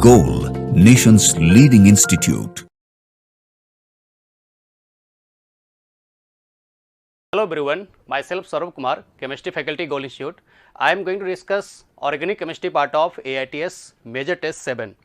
Goal, nation's leading institute. Hello everyone, myself Saurabh Kumar, Chemistry Faculty, Goal Institute. I am going to discuss Organic Chemistry part of AITS Major Test 7.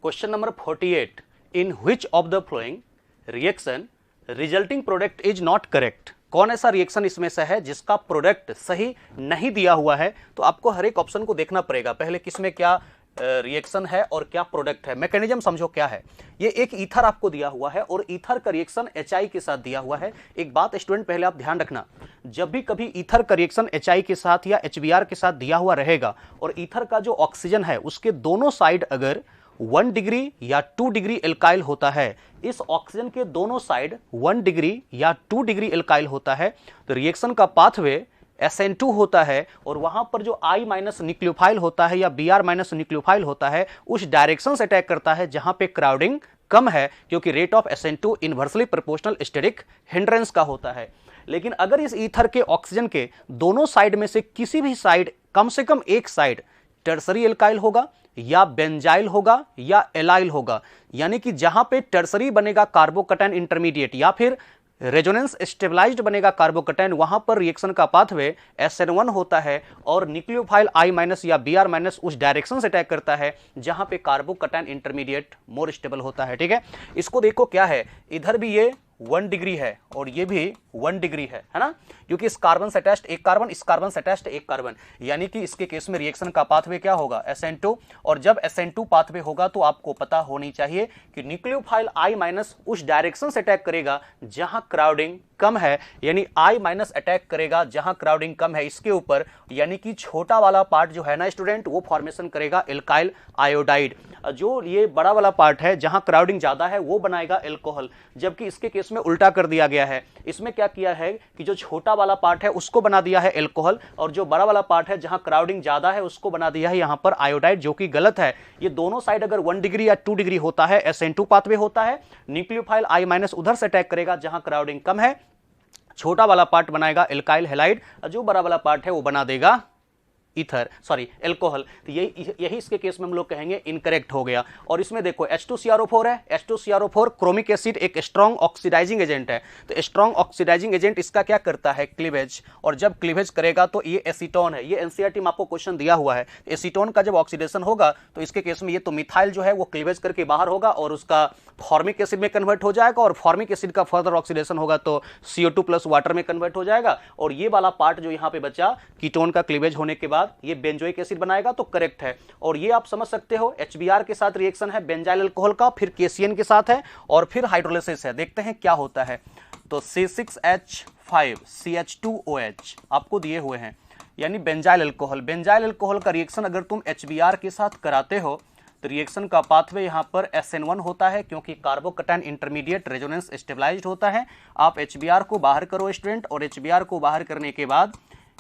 Question number 48. In which of the following reaction resulting product is not correct? कौन ऐसा reaction इसमें से है जिसका product सही नहीं दिया हुआ है? तो आपको हर एक ऑप्शन को देखना पड़ेगा, पहले किसमें क्या रिएक्शन है और क्या प्रोडक्ट है। मैकेनिज्म समझो क्या है। ये एक ईथर आपको दिया हुआ है और ईथर का रिएक्शन HI के साथ दिया हुआ है। एक बात स्टूडेंट पहले आप ध्यान रखना, जब भी कभी ईथर का रिएक्शन HI के साथ या HBr के साथ दिया हुआ रहेगा और ईथर का जो ऑक्सीजन है उसके दोनों साइड अगर 1 डिग्री या 2 डिग्री एल्काइल होता है, इस ऑक्सीजन के दोनों साइड 1 डिग्री या 2 डिग्री एल्काइल होता है, तो रिएक्शन का पाथवे SN2 होता है और वहां पर जो I- न्यूक्लियोफाइल होता है या Br- न्यूक्लियोफाइल होता है उस डायरेक्शन से अटैक करता है जहां पे क्राउडिंग कम है, क्योंकि rate of SN2 inversely proportional steric hindrance का होता है। लेकिन अगर इस ईथर के ऑक्सीजन के दोनों साइड में से किसी भी साइड, कम से कम एक साइड टर्सरी एल्काइल होगा या बेंजाइल होगा या एलाइल होगा, यानी कि जहां पे टर्सरी बनेगा कार्बोकैटायन इंटरमीडिएट या फिर रेजोनेंस स्टेबलाइज्ड बनेगा कार्बोकैटायन, वहां पर रिएक्शन का पाथवे SN1 होता है और न्यूक्लियोफाइल I- या Br- उस डायरेक्शन से अटैक करता है जहां पे कार्बोकैटायन इंटरमीडिएट मोर स्टेबल होता है। ठीक है, इसको देखो क्या है, इधर भी ये 1 डिग्री है और ये भी 1 डिग्री है ना, क्योंकि इस कार्बन से अटैच्ड एक कार्बन, इस कार्बन से अटैच्ड एक कार्बन, यानी कि इसके केस में रिएक्शन का पाथवे क्या होगा SN2। और जब SN2 पाथवे होगा तो आपको पता होनी चाहिए कि न्यूक्लियोफाइल I- उस डायरेक्शन से अटैक करेगा जहां क्राउडिंग कम है, यानी I- अटैक करेगा जहां क्राउडिंग कम है इसके ऊपर, यानी कि छोटा वाला पार्ट जो है ना स्टूडेंट वो फॉर्मेशन करेगा एल्काइल आयोडाइड, जो ये बड़ा वाला पार्ट है जहां क्राउडिंग ज्यादा है वो बनाएगा एल्कोहल। जबकि इसके केस में उल्टा कर दिया गया है, इसमें क्या किया है कि जो छोटा वाला पार्ट है उसको बना दिया है एल्कोहल और जो बड़ा वाला पार्ट है जहां क्राउडिंग ज्यादा है उसको बना दिया है यहां पर आयोडाइड, जो कि गलत है। ये दोनों साइड अगर 1 डिग्री या 2 डिग्री होता है SN2 पाथवे होता है, न्यूक्लियोफाइल I- उधर से अटैक करेगा जहां क्राउडिंग कम है, छोटा वाला पार्ट बनाएगा एल्काइल हैलाइड, जो बड़ा वाला पार्ट है वो बना देगा ईथर, सॉरी एल्कोहल। तो यही इसके केस में हम लोग कहेंगे इनकरेक्ट हो गया। और इसमें देखो H2CrO4 है, H2CrO4 क्रोमिक एसिड एक स्ट्रॉन्ग ऑक्सीडाइजिंग एजेंट है, तो स्ट्रॉन्ग ऑक्सीडाइजिंग एजेंट इसका क्या करता है क्लीवेज, और जब क्लीवेज करेगा तो ये एसीटोन है, ये एनसीईआरटी में आपको क्वेश्चन दिया हुआ है। एसीटोन का जब ऑक्सीडेशन होगा तो इसके केस में ये तो मिथाइल जो है वो क्लीवेज करके बाहर होगा और उसका फॉर्मिक एसिड में कन्वर्ट हो जाएगा, और फॉर्मिक एसिड का फर्दर ऑक्सीडेशन होगा तो CO2 प्लस वाटर में कन्वर्ट हो जाएगा, और ये वाला पार्ट जो यहाँ पे बचा कीटोन का क्लीवेज होने के बाद ये बेंजोइक एसिड बनाएगा, तो करेक्ट है। और ये आप समझ सकते हो HBr के साथ रिएक्शन है बेंजाइल अल्कोहल का, फिर KCN के साथ है और फिर हाइड्रोलिसिस है। देखते हैं क्या होता है। तो C6H5CH2OH आपको दिए हुए हैं, यानी बेंजाइल अल्कोहल। बेंजाइल अल्कोहल का रिएक्शन अगर तुम HBr के साथ कराते हो तो रिएक्शन का पाथवे यहां पर SN1 होता है, क्योंकि कार्बोकैटायन इंटरमीडिएट रेजोनेंस स्टेबलाइज्ड होता है। आप HBr को बाहर करो स्टूडेंट, और HBr को बाहर करने के बाद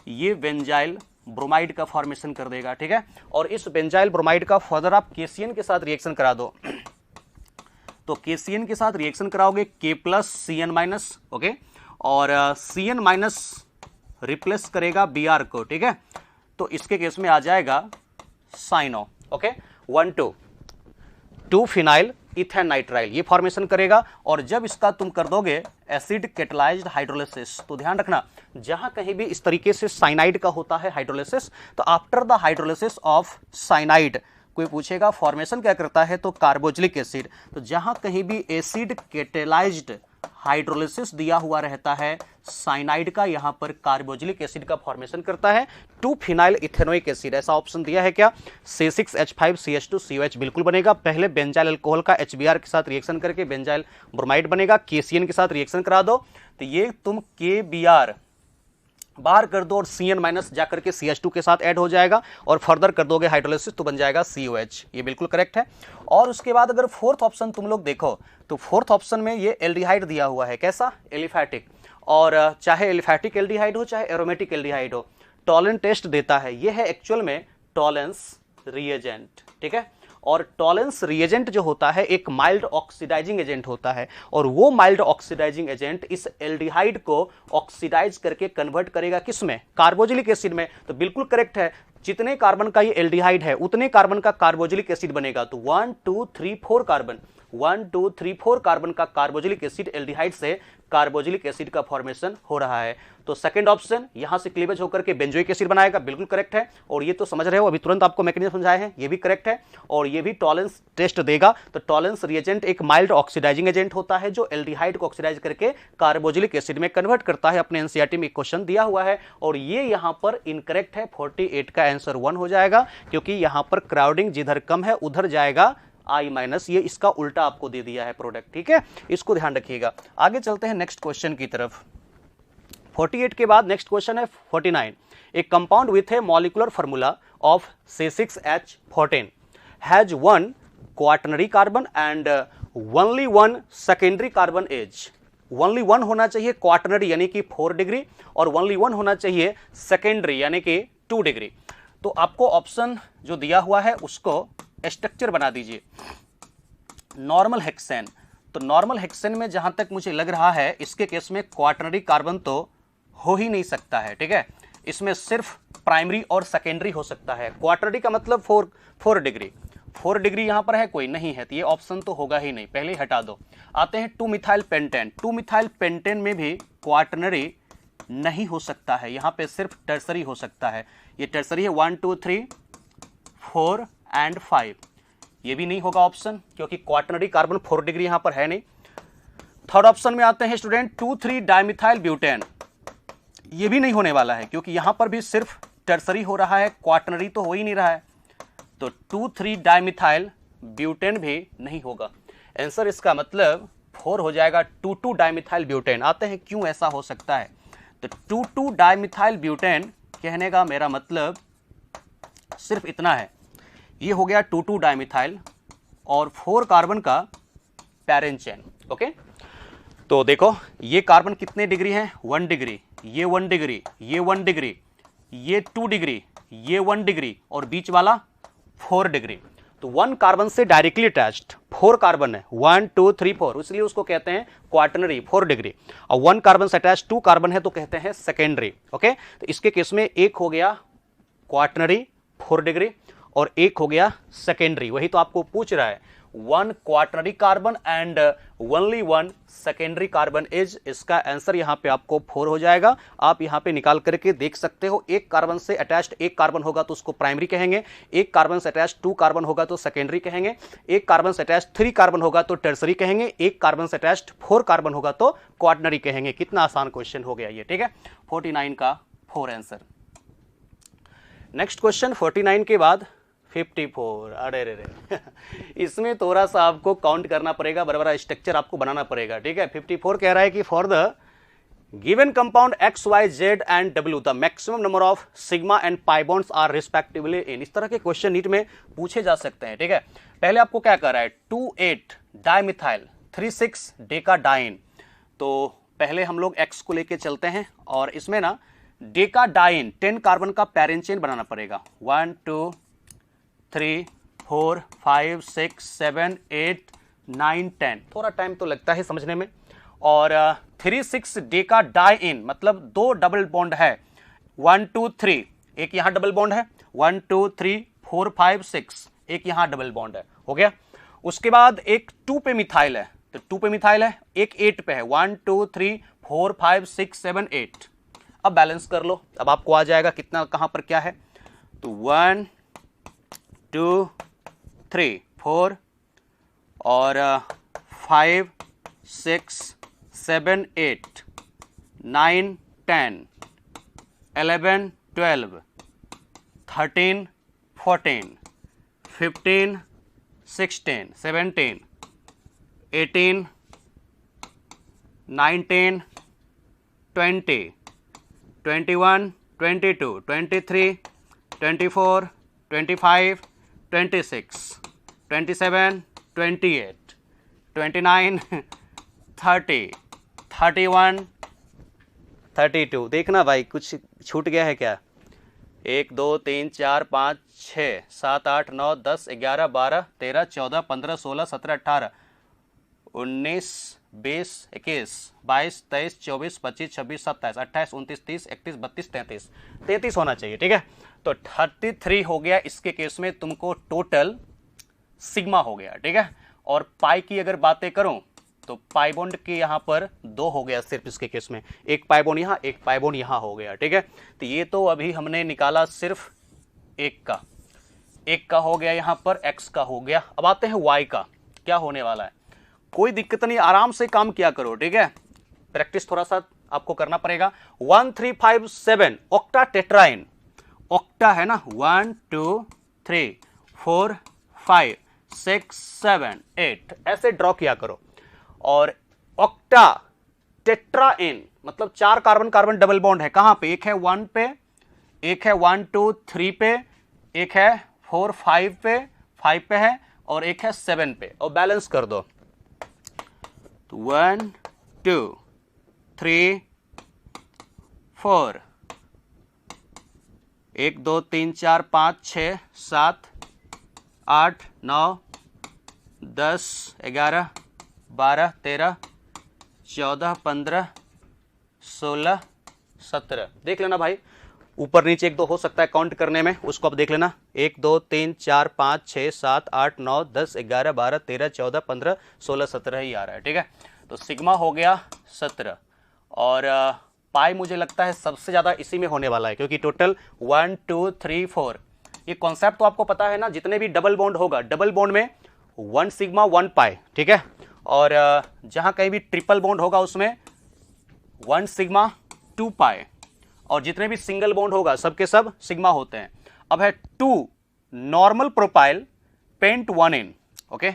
ये बेंजाइल ब्रोमाइड का फॉर्मेशन कर देगा। ठीक है, और इस बेंजाइल ब्रोमाइड का फर्दर आप KCN के साथ रिएक्शन करा दो, तो KCN के साथ रिएक्शन कराओगे K+CN-, ओके, और CN- रिप्लेस करेगा Br को। ठीक है, तो इसके केस में आ जाएगा cyano, okay, 1,2 phenyl ethane nitrile ये फॉर्मेशन करेगा। और जब इसका तुम कर दोगे एसिड कैटलाइज्ड हाइड्रोलिसिस, तो ध्यान रखना जहां कहीं भी इस तरीके से साइनाइड का होता है हाइड्रोलिसिस, तो after the hydrolysis of cyanide कोई पूछेगा फॉर्मेशन क्या करता है, तो कार्बोक्सिलिक एसिड। तो जहां कहीं भी एसिड कैटलाइज्ड हाइड्रोलिसिस दिया हुआ रहता है साइनाइड का, यहां पर कार्बोक्सिलिक एसिड का फॉर्मेशन करता है 2 फिनाइल इथेनोइक एसिड। ऐसा ऑप्शन दिया है क्या, C6H5CH2COH बिल्कुल बनेगा। पहले बेंजाइल अल्कोहल का HBr के साथ रिएक्शन करके बेंजाइल ब्रोमाइड बनेगा, KCN के साथ रिएक्शन करा दो तो ये तुम KBr बाहर कर दो और CN- जाकर के CH2 के साथ ऐड हो जाएगा, और फर्दर कर दोगे हाइड्रोलिसिस तो बन जाएगा COH। ये बिल्कुल करेक्ट है। और उसके बाद अगर फोर्थ ऑप्शन तुम लोग देखो तो फोर्थ ऑप्शन में ये एल्डिहाइड दिया हुआ है, कैसा, एलिफैटिक, और चाहे एलिफैटिक एल्डिहाइड हो चाहे एरोमेटिक एल्डिहाइड हो, टॉलेंट टेस्ट देता है। ये है एक्चुअल में टॉलेंस रिएजेंट। ठीक है, और टॉलेंस रिएजेंट जो होता है एक माइल्ड ऑक्सीडाइजिंग एजेंट होता है, और वो माइल्ड ऑक्सीडाइजिंग एजेंट इस एल्डिहाइड को ऑक्सीडाइज करके कन्वर्ट करेगा किस में, कार्बोक्सिलिक एसिड में। तो बिल्कुल करेक्ट है, जितने कार्बन का ये एल्डिहाइड है उतने कार्बन का कार्बोक्सिलिक एसिड बनेगा। तो 1 2 3 4 कार्बन, 1 2 3 4 कार्बन का कार्बोक्सिलिक एसिड एल्डिहाइड से कार्बोक्सिलिक एसिड का फॉर्मेशन हो रहा है। तो सेकंड ऑप्शन यहां से क्लीवेज होकर के बेंजोइक एसिड बनाएगा, बिल्कुल करेक्ट है। और ये तो समझ रहे हो, अभी तुरंत आपको मैकेनिज्म समझाए हैं, ये भी करेक्ट है। और ये भी टॉलेंस टेस्ट देगा। तो टॉलेंस रिएजेंट एक माइल्ड ऑक्सीडाइजिंग एजेंट होता है जो एल्डिहाइड को ऑक्सीडाइज करके कार्बोक्सिलिक एसिड में कन्वर्ट करता है। अपने एनसीईआरटी में एक क्वेश्चन दिया हुआ है और ये यहां पर इनकरेक्ट है। 48 का आंसर 1 हो जाएगा, क्योंकि यहां पर क्राउडिंग जिधर कम है उधर जाएगा I माइनस, ये इसका उल्टा आपको दे दिया है प्रोडक्ट, ठीक है, इसको ध्यान रखिएगा। आगे चलते हैं नेक्स्ट क्वेश्चन की तरफ। 48 के बाद नेक्स्ट क्वेश्चन है 49। A compound with a molecular formula of C6H14 has 1 quaternary carbon and only 1 secondary carbon as. Only 1 होना चाहिए क्वाटर्नरी यानी कि 4 डिग्री और ओनली 1 होना चाहिए सेकेंडरी यानी कि 2 डिग्री। तो आपको ऑप्शन जो दिया हुआ है उसको स्ट्रक्चर बना दीजिए। नॉर्मल हेक्सेन, तो नॉर्मल हेक्सेन में जहां तक मुझे लग रहा है इसके केस में क्वाटर्नरी कार्बन तो हो ही नहीं सकता है, ठीक है। इसमें सिर्फ प्राइमरी और सेकेंडरी हो सकता है। क्वाटर्नरी का मतलब 4 डिग्री, 4 डिग्री यहां पर है कोई नहीं है, तो ये ऑप्शन तो होगा ही नहीं, पहले ही हटा दो। आते हैं 2 मिथाइल पेंटेन। 2 मिथाइल पेंटेन में भी क्वाटर्नरी नहीं हो सकता है, यहां पे सिर्फ टर्सरी हो सकता है। ये टर्सरी है 1 2 3 4 एंड 5, ये भी नहीं होगा ऑप्शन, क्योंकि क्वाटर्नरी कार्बन 4 डिग्री यहां पर है नहीं। थर्ड ऑप्शन में आते हैं स्टूडेंट 2 3 डाइमिथाइल ब्यूटेन, ये भी नहीं होने वाला है, क्योंकि यहां पर भी सिर्फ टर्सरी हो रहा है, क्वाटर्नरी तो हो ही नहीं रहा है। तो 2 3 डाइमिथाइल ब्यूटेन भी नहीं होगा। आंसर इसका मतलब 4 हो जाएगा, 2 2 डाइमिथाइल ब्यूटेन। आते हैं क्यों ऐसा हो सकता है। तो 2 2 डाइमिथाइल ब्यूटेन कहने का मेरा मतलब सिर्फ इतना है, ये हो गया 2 2 डाइमिथाइल और 4 कार्बन का पैरेंट चेन, ओके। तो देखो ये कार्बन कितने डिग्री है, 1 डिग्री, ये 1 डिग्री, ये 1 डिग्री, ये 2 डिग्री, ये 1 डिग्री और बीच वाला 4 डिग्री। तो 1 कार्बन से डायरेक्टली अटैच्ड 4 कार्बन है, 1 2 3 4, इसलिए उसको कहते हैं क्वाटर्नरी 4 डिग्री। और 1 कार्बन से अटैच 2 कार्बन है तो कहते हैं सेकेंडरी, ओके। तो इसके केस में एक हो गया क्वाटर्नरी 4 डिग्री और एक हो गया सेकेंडरी, वही तो आपको पूछ रहा है। 1 quaternary carbon and only 1 secondary carbon is, इसका आंसर यहां पे आपको 4 हो जाएगा। आप यहां पे निकाल करके देख सकते हो। एक कार्बन से अटैच्ड एक कार्बन होगा तो उसको प्राइमरी कहेंगे, एक कार्बन से अटैच्ड 2 कार्बन होगा तो सेकेंडरी कहेंगे, एक कार्बन से अटैच्ड 3 कार्बन होगा तो टर्सरी कहेंगे, एक कार्बन से अटैच्ड 4 कार्बन होगा तो क्वाटर्नरी कहेंगे। कितना आसान क्वेश्चन हो गया ये, ठीक है। 49 का 4 आंसर। नेक्स्ट क्वेश्चन 49 के बाद 54। अरे रे रे इसमें थोड़ा सा आपको काउंट करना पड़ेगा, बराबर स्ट्रक्चर आपको बनाना पड़ेगा, ठीक है। 54 कह रहा है कि for the given compound X Y Z and W the maximum number of sigma and pi bonds are respectively in. इस तरह के क्वेश्चन नीट में पूछे जा सकते हैं, ठीक है। पहले आपको क्या कर रहा है, 2 8 डाइमिथाइल 3 6 डेकाडाइन। तो पहले हम लोग एक्स को लेके चलते हैं और इसमें ना डेकाडाइन 10 कार्बन का पैरेंट चेन बनाना पड़ेगा। 1 2 3 4 5 6 7 8 9 10, थोड़ा टाइम तो लगता है समझने में। और 3 6 डेकाडाइन मतलब 2 डबल बॉन्ड है, 1 2 3, एक यहां डबल बॉन्ड है, 1 2 3 4 5 6, एक यहां डबल बॉन्ड है, हो गया। उसके बाद एक 2 पे मिथाइल है, तो 2 पे मिथाइल है, एक 8 पे है, 1 2 3 4 5 6 7 8। अब बैलेंस कर लो, अब आपको आ जाएगा कितना कहां पर क्या है। तो 1 2 3 4 और 5 6 7 8 9 10 11 12 13 14 15 16 17 18 19 20 21 22 23 24 25 26 27 28 29 30 31 32। देखना भाई कुछ छूट गया है क्या। 1 2 3 4 5 6 7 8 9 10 11 12 13 14 15 16 17 18 19, 20, 21, 22, 23, 24, 25, 26, 27, 28, 29, 30, 31, 32, 33, 33 होना चाहिए। ठीक है, तो 33 हो गया इसके केस में, तुमको टोटल सिग्मा हो गया। ठीक है, और पाई की अगर बातें करूं तो पाई बॉन्ड के यहां पर 2 हो गया सिर्फ इसके केस में, एक पाई बॉन्ड यहां, एक पाई बॉन्ड यहां हो गया। ठीक है, तो ये तो अभी हमने निकाला सिर्फ एक का हो गया, यहां पर x का हो गया। अब आते हैं y का, क्या होने वाला है। कोई दिक्कत नहीं, आराम से काम किया करो। ठीक है, प्रैक्टिस थोड़ा सा आपको करना पड़ेगा। 1 3 5 7 ऑक्टा टेट्राइन, ऑक्टा है ना, 1 2 3 4 5 6 7 8 ऐसे ड्रॉ किया करो। और ऑक्टा टेट्राइन मतलब 4 कार्बन कार्बन डबल बॉन्ड है, कहां पे, एक है 1 पे, एक है 1 2 3 पे, एक है 4 5 पे, 5 पे है, और एक है 7 पे, और बैलेंस कर दो। तो 1 2 3 4 1 2 3 4 5 6 7 8 9 10 11 12 13 14 15 16 17 देख लेना भाई, ऊपर नीचे 1 2 हो सकता है काउंट करने में, उसको अब देख लेना। 1 2 3 4 5 6 7 8 9 10 11 12 13 14 15 16 17 ही आ रहा है। ठीक है, तो सिग्मा हो गया 17, और पाई मुझे लगता है सबसे ज्यादा इसी में होने वाला है, क्योंकि टोटल 1 2 3 4, ये कॉन्सेप्ट तो आपको पता है ना, जितने भी डबल बॉन्ड होगा, डबल बॉन्ड में 1 सिग्मा 1 पाई। ठीक है, और जहां कहीं भी ट्रिपल बॉन्ड होगा उसमें 1 सिग्मा 2 पाई, और जितने भी सिंगल बॉन्ड होगा सबके सब सिग्मा होते हैं। अब है 2 नॉर्मल प्रोपाइल पेंट 1 इन। ओके,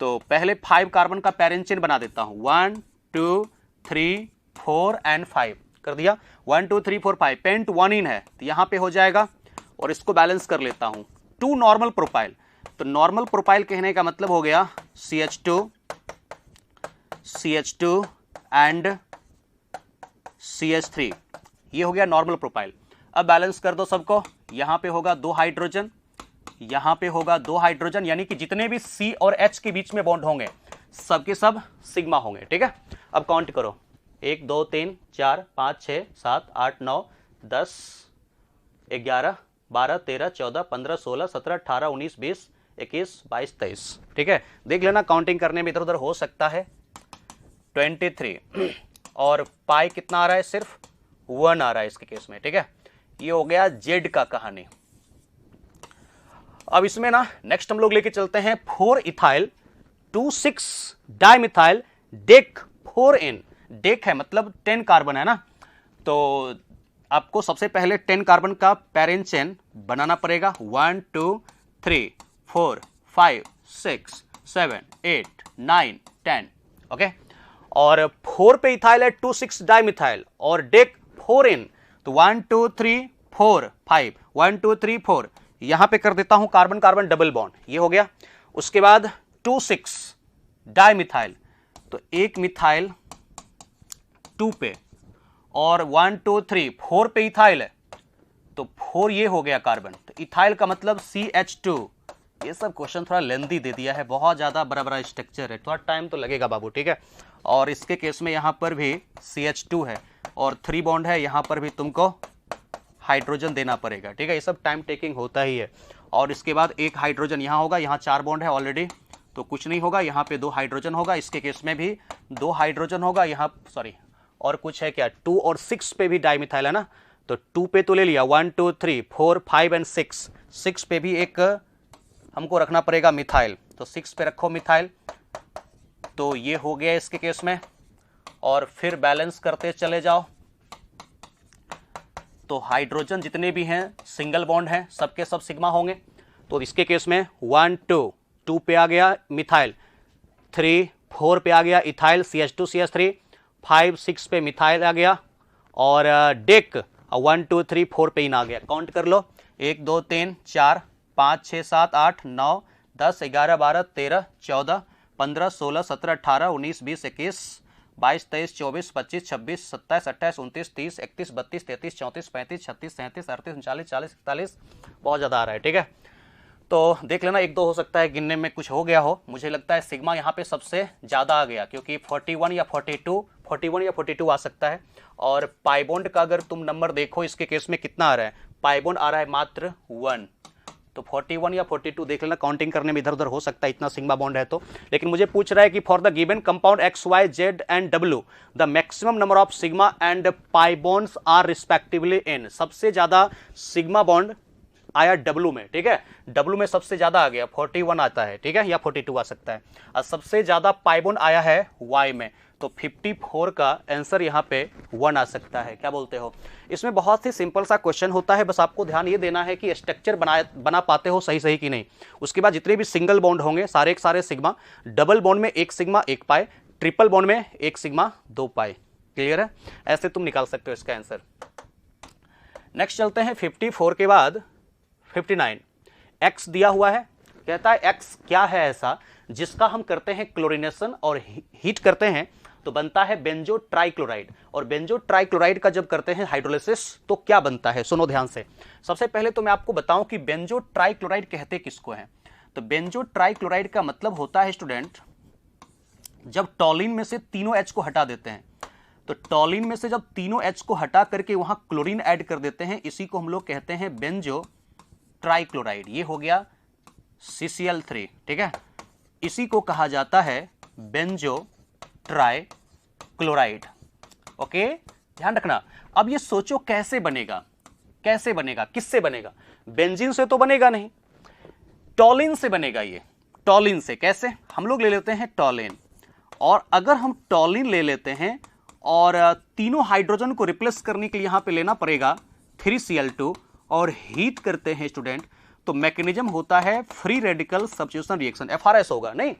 तो पहले 5 कार्बन का पैरेंट चेन बना देता हूं, 1 2 3 4 एंड 5 कर दिया, 1 2 3 4 5 पेंट 1 इन है, तो यहां पे हो जाएगा, और इसको बैलेंस कर लेता हूं। 2 नॉर्मल प्रोपाइल, तो नॉर्मल प्रोपाइल कहने का मतलब हो गया CH2 एंड CH3, ये हो गया नॉर्मल प्रोपाइल। अब बैलेंस कर दो सबको, यहां पे होगा 2 हाइड्रोजन, यहां पे होगा 2 हाइड्रोजन, यानी कि जितने भी C और H के बीच में बॉन्ड होंगे सबके सब सिग्मा होंगे। ठीक है, अब काउंट करो, 1 2 3 4 5 6 7 8 9 10 11 12 13 14 15 16 17 18 19 20 21 22 23। ठीक है, देख लेना, काउंटिंग करने में इधर उधर हो सकता है। 23, और पाई कितना आ रहा है, सिर्फ 1 आ रहा है इसके केस में। ठीक है, ये हो गया जेड का कहानी। अब इसमें ना नेक्स्ट हम लोग लेके चलते हैं 4 ethyl 2,6 dimethyl deck 4N। Deck है मतलब 10 कार्बन है ना, तो आपको सबसे पहले 10 कार्बन का पैरेंट चेन बनाना पड़ेगा। 1 2 3 4 5 6 7 8 9 10। ओके, और 4 पे इथाइल है 2,6 डाइमिथाइल और डेक 4N, तो 1 2 3 4 5 1 2 3 4 यहां पे कर देता हूं कार्बन कार्बन डबल बॉन्ड, ये हो गया। उसके बाद 2,6 डाइमिथाइल, तो एक मिथाइल 2 पे, और 1 2 3 4 पे इथाइल है, तो 4 ये हो गया कार्बन, तो इथाइल का मतलब CH2। ये सब क्वेश्चन थोड़ा लेंथी दे दिया है, बहुत ज्यादा बड़ा बड़ा स्ट्रक्चर है, थोड़ा टाइम तो लगेगा बाबू। ठीक है, और इसके केस में यहां पर भी CH2 है और 3 बॉन्ड है, यहां पर भी तुमको हाइड्रोजन देना पड़ेगा। ठीक है, ये सब टाइम टेकिंग होता ही है। और इसके बाद एक हाइड्रोजन यहां होगा, यहां 4 बॉन्ड है ऑलरेडी, तो कुछ नहीं होगा, यहां पे 2 हाइड्रोजन होगा, इसके केस में भी 2 हाइड्रोजन होगा, यहां सॉरी और कुछ है क्या, 2 और 6 पे भी डाइमिथाइल है ना, तो 2 पे तो ले लिया, 1 2 3 4 5 एंड 6 पे भी एक हमको रखना पड़ेगा मिथाइल, तो 6 पे रखो मिथाइल, तो ये हो गया इसके केस में। और फिर बैलेंस करते चले जाओ, तो हाइड्रोजन जितने भी हैं सिंगल बॉन्ड हैं, सबके सब सिग्मा होंगे। तो इसके केस में 1 2 पे आ गया मिथाइल, 3 4 पे आ गया इथाइल CH2 CH3, 5 6 पे मिथाइल आ गया, और डेक 1 2 3 4 पे इन आ गया। काउंट कर लो, 1 2 3 4 5 6 7 8 9 10 11 12 13 14 15 16 17 18 19 20 21 22 23 24 25 26 27 28 29 30 31 32 33 34 35 36 37 38 39 40 41 41, बहुत ज्यादा आ रहा है। ठीक है, तो देख लेना, एक दो हो सकता है गिनने में कुछ हो गया हो। मुझे लगता है सिग्मा यहाँ पे सबसे ज़्यादा आ गया, क्योंकि 41 या 42 आ सकता है। और पाई बॉन्ड का अगर तुम नंबर देखो इसके केस में कितना आ रहा है, पाई बॉन्ड आ रहा है मात्र 1। तो 41 या 42 देख लेना, काउंटिंग करने में इधर उधर हो सकता है, इतना सिग्मा बॉन्ड है तो। लेकिन मुझे पूछ रहा है कि for the given compound X Y Z and W the maximum number of sigma and pi bonds are respectively in. सबसे ज्यादा सिग्मा बॉन्ड आया डब्ल्यू में, ठीक है, डब्ल्यू में सबसे ज्यादा आ गया 41 आता है, ठीक है, या 42 आ सकता है। और सबसे ज्यादा पाई बॉन्ड आया है वाई में, तो 54 का आंसर यहाँ पे 1 आ सकता है। क्या बोलते हो? इसमें बहुत ही सिंपल सा क्वेश्चन होता है, बस आपको ध्यान ये देना है कि स्ट्रक्चर बना पाते हो सही सही कि नहीं। उसके बाद जितने भी सिंगल बॉन्ड होंगे सारे के सारे सिग्मा, डबल बॉन्ड में 1 सिग्मा 1 पाई, ट्रिपल बॉन्ड में 1 सिग्मा 2 पाई। क्लियर है? ऐसे तुम निकाल सकते हो इसका आंसर। नेक्स्ट चलते हैं 54 के बाद 59। एक्स दिया हुआ है, कहता है एक्स क्या है ऐसा जिसका हम करते हैं क्लोरीनेशन और हीट करते हैं तो बनता है बेंजो ट्राइक्लोराइड। और बेंजो ट्राइक्लोराइड का जब करते हैं हाइड्रोलिसिस तो क्या बनता है, सुनो ध्यान से। सबसे पहले तो मैं आपको बताऊं कि बेंजो ट्राइक्लोराइड कहते किसको हैं। तो बेंजो ट्राइक्लोराइड का मतलब होता है स्टूडेंट, जब टॉलिन में से तीनों एच को हटा देते हैं, तो टॉलिन में से जब तीनों एच को हटा करके वहां क्लोरीन ऐड कर देते हैं, इसी को हम लोग कहते हैं बेंजो ट्राइक्लोराइड। ये हो गया CCl3, ठीक है, इसी को कहा जाता है बेंजो ट्राइक्लोराइड। ओके, ध्यान रखना। अब ये सोचो कैसे बनेगा, कैसे बनेगा, किससे बनेगा? बेंजीन से तो बनेगा नहीं, टॉलिन से बनेगा। ये टॉलिन से कैसे? हम लोग ले लेते हैं टॉलिन, और अगर हम टॉलिन ले लेते हैं और तीनों हाइड्रोजन को रिप्लेस करने के लिए यहां पे लेना पड़ेगा 3Cl2 और हीट करते हैं स्टूडेंट, तो मैकेनिज्म होता है free radical substitution reaction, FRS होगा नहीं,